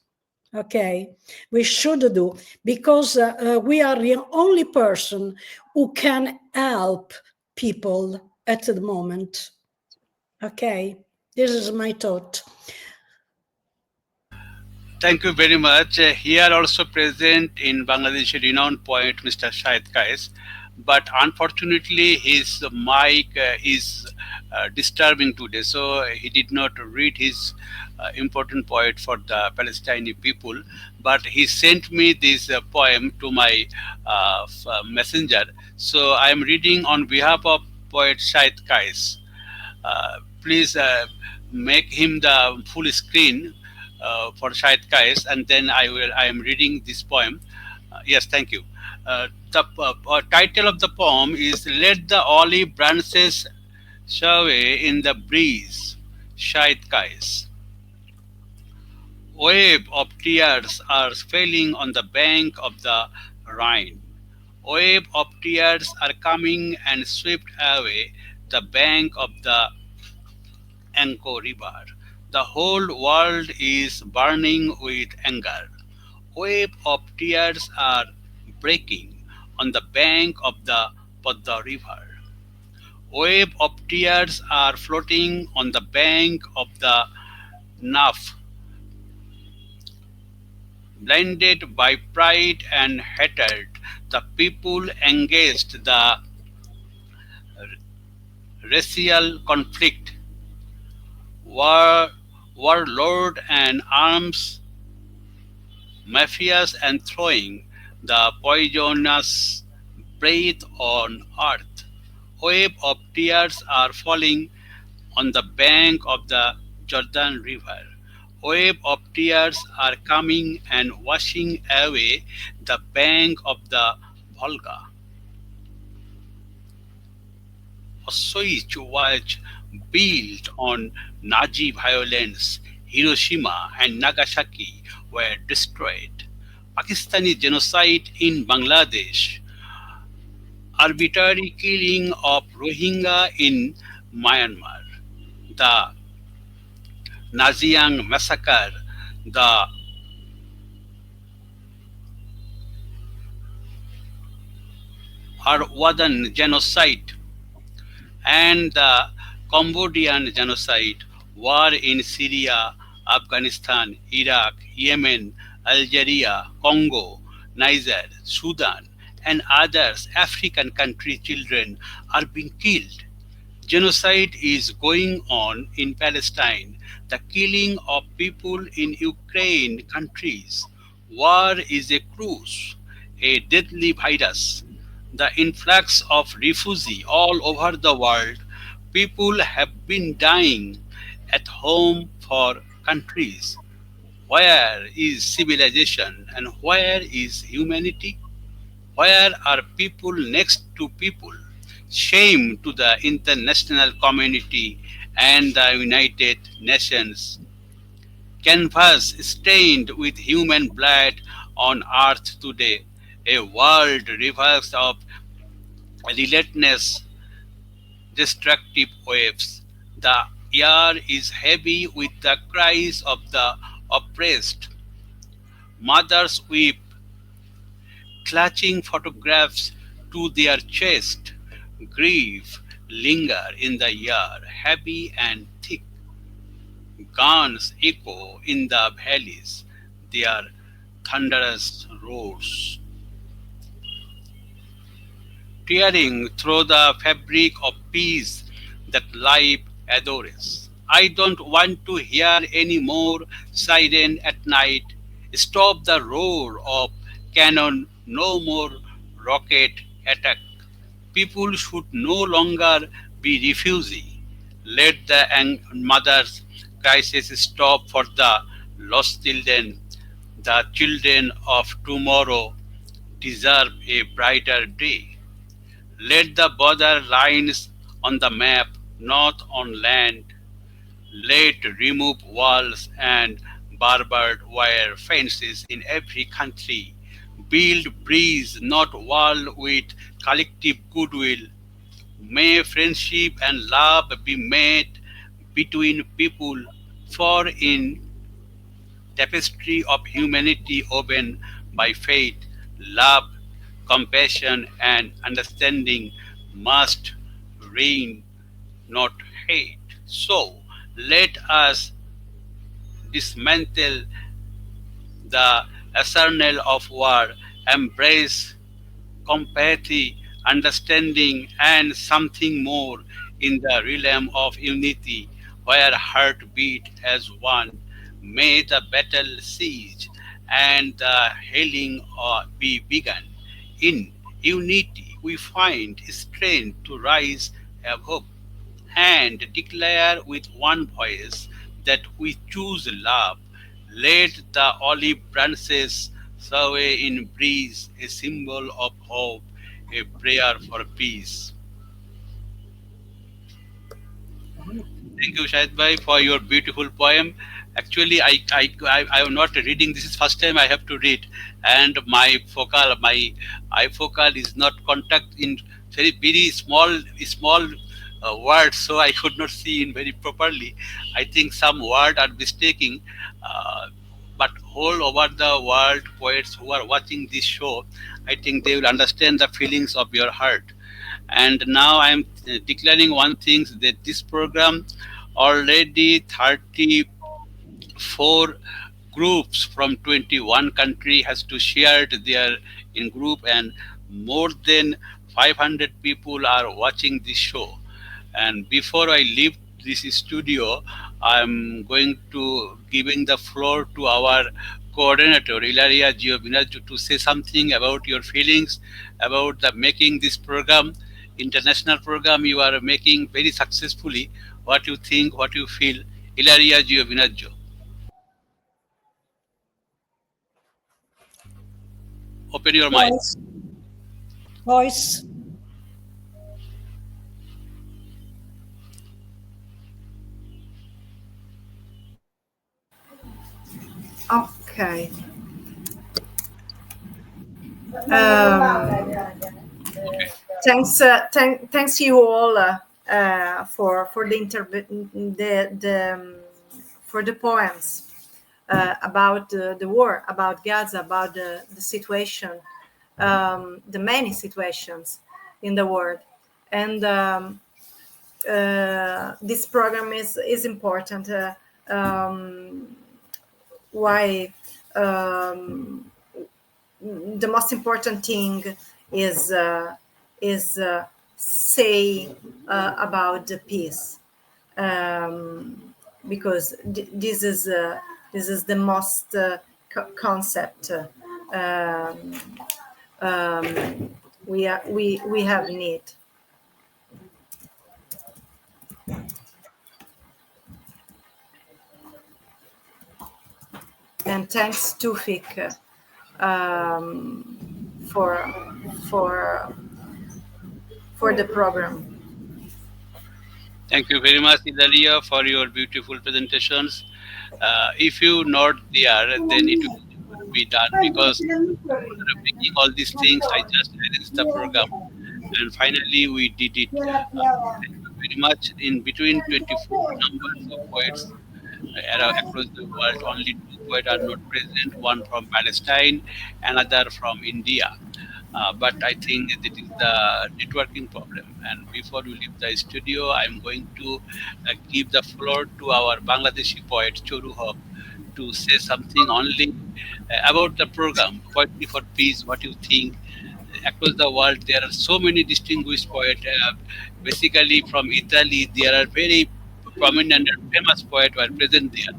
Okay, we should do, because we are the only person who can help people at the moment. Okay, this is my thought.
Thank you very much. Here also present in Bangladesh, renowned poet Mr. Shahid Kais, but unfortunately his mic is disturbing today, so he did not read his important poet for the Palestinian people. But he sent me this poem to my messenger, so I am reading on behalf of poet Shahid Kais. Please make him the full screen for Shahid Kais, and then I am reading this poem. Yes, thank you. The title of the poem is "Let the Olive Branches Sway in the Breeze." Shahid Kais. Wave of tears are falling on the bank of the Rhine. Wave of tears are coming and swept away the bank of the Anko River. The whole world is burning with anger. Waves of tears are breaking on the bank of the Podda River. Waves of tears are floating on the bank of the Naf. Blinded by pride and hatred, the people engaged the racial conflict. Warlord and arms mafias and throwing the poisonous breath on earth. Waves of tears are falling on the bank of the Jordan River. Waves of tears are coming and washing away the bank of the Volga. Auschwitz was built on Nazi violence. Hiroshima and Nagasaki were destroyed. Pakistani genocide in Bangladesh. Arbitrary killing of Rohingya in Myanmar. The Naziang massacre. The Arwadan genocide and the Cambodian genocide, war in Syria, Afghanistan, Iraq, Yemen, Algeria, Congo, Niger, Sudan, and others African country children are being killed. Genocide is going on in Palestine, the killing of people in Ukraine countries. War is a cruise, a deadly virus. The influx of refugees all over the world, people have been dying at home for countries. Where is civilization and where is humanity? Where are people next to people? Shame to the international community and the United Nations. Canvas stained with human blood on earth today, a world reverse of relentless destructive waves. The air is heavy with the cries of the oppressed. Mothers weep, clutching photographs to their chest. Grief linger in the air, heavy and thick. Guns echo in the valleys, their thunderous roars, tearing through the fabric of peace that life adores. I don't want to hear any more siren at night. Stop the roar of cannon, no more rocket attack. People should no longer be refugee. Let the mother's crisis stop for the lost children. The children of tomorrow deserve a brighter day. Let the border lines on the map, not on land. Let remove walls and barbed wire fences in every country. Build bridges, not wall, with collective goodwill. May friendship and love be made between people, for in tapestry of humanity woven by faith, love, compassion, and understanding must reign, not hate. So let us dismantle the arsenal of war, embrace compathy, understanding, and something more in the realm of unity, where heart beat as one. May the battle cease and the healing be begun. In unity, we find strength to rise above and declare with one voice that we choose love. Let the olive branches sway in breeze, a symbol of hope, a prayer for peace. Thank you, Shahid Bhai, for your beautiful poem. Actually, I am not reading. This is first time I have to read, and my eye focal is not contact in very small words, so I could not see in very properly. I think some word are mistaking, uh, but all over the world, poets who are watching this show, I think they will understand the feelings of your heart. And now I am declaring one thing, that this program already 34 groups from 21 country has to share their in group, and more than 500 people are watching this show. And before I leave this studio, I'm going to giving the floor to our coordinator Ilaria Giovanazzo to say something about your feelings about the making this program, international program you are making very successfully. What you think, what you feel, Ilaria Giovanazzo. Open your mic.
Voice. Voice.
Okay. Um, thanks you all for for the poems about the war, about Gaza, about the situation, the many situations in the world, and this program is important. Why? The most important thing is say about the peace, because this is the most concept we have need. And thanks Toufiq for the program.
Thank you very much, Ilaria, for your beautiful presentations. If you not there, then it will be done, because after making all these things, I just arranged the program, and finally we did it. Thank you very much. In between 24 numbers of poets across the world, only two poets are not present, one from Palestine, another from India. But I think it is the networking problem. And before we leave the studio, I'm going to give the floor to our Bangladeshi poet, Choru Hoq, to say something only about the program, Poetry for Peace, what you think. Across the world, there are so many distinguished poets. Basically, from Italy, there are very prominent and famous poets who are present there.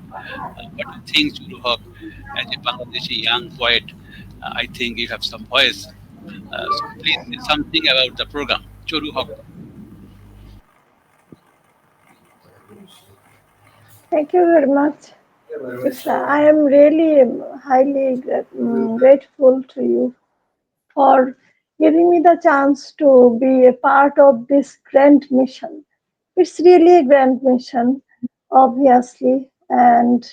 What do you think, Choru Hoq, as a Bangladeshi young poet? I think you have some voice. So please say something about the program. Choru Hoq.
Thank you very much. I am really highly grateful to you for giving me the chance to be a part of this grand mission. It's really a grand mission, obviously. And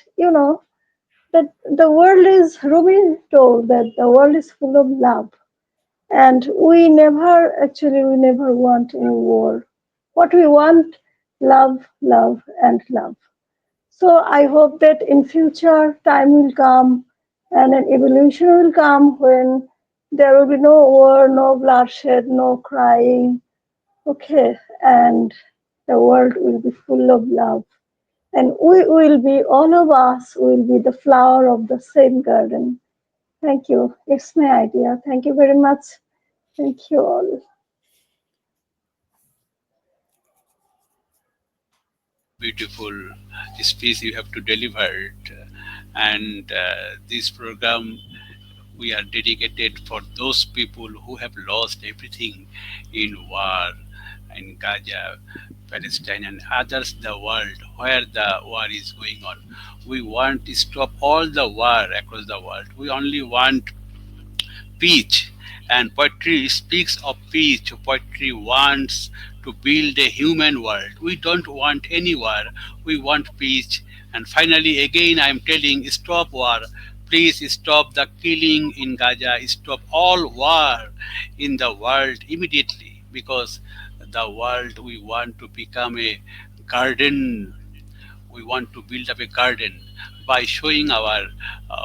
that the world is, Rumi told that the world is full of love. And we never want any war. What we want, love, love, and love. So I hope that in future time will come and an evolution will come when there will be no war, no bloodshed, no crying. Okay, and the world will be full of love. And we will be, all of us will be the flower of the same garden. Thank you. It's my idea. Thank you very much. Thank you all.
Beautiful speech you have to deliver, and this program we are dedicated for those people who have lost everything in war in Gaza, Palestine, and others the world where the war is going on. We want to stop all the war across the world. We only want peace, and poetry speaks of peace. Poetry wants to build a human world. We don't want any war, we want peace. And finally, again, I'm telling, stop war. Please stop the killing in Gaza, stop all war in the world immediately, because the world we want to become a garden. We want to build up a garden by showing our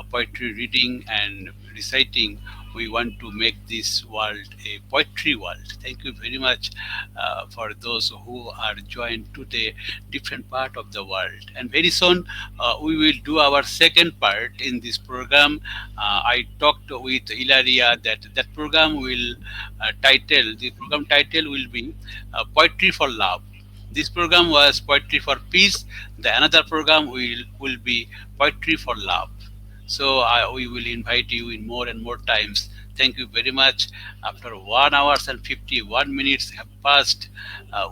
poetry reading and reciting. We want to make this world a poetry world. Thank you very much for those who are joined to the different part of the world. And very soon we will do our second part in this program. I talked with Ilaria that program will the program title will be Poetry for Love. This program was Poetry for Peace. The another program will be Poetry for Love. So we will invite you in more and more times. Thank you very much. After 1 hour and 51 minutes have passed,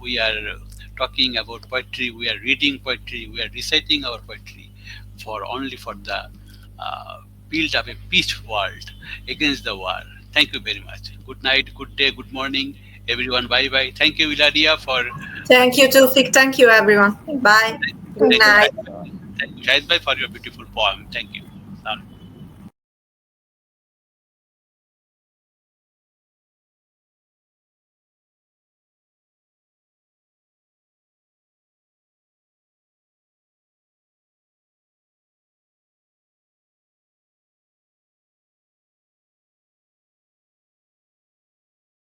we are talking about poetry. We are reading poetry. We are reciting our poetry for the build of a peace world against the war. Thank you very much. Good night, good day, good morning, everyone. Bye bye. Thank you, Ilaria, for
Thank you, Toufiq. Thank you, everyone. Bye. Good
thank you,
night.
Thank you, Shahid, for your beautiful poem. Thank you.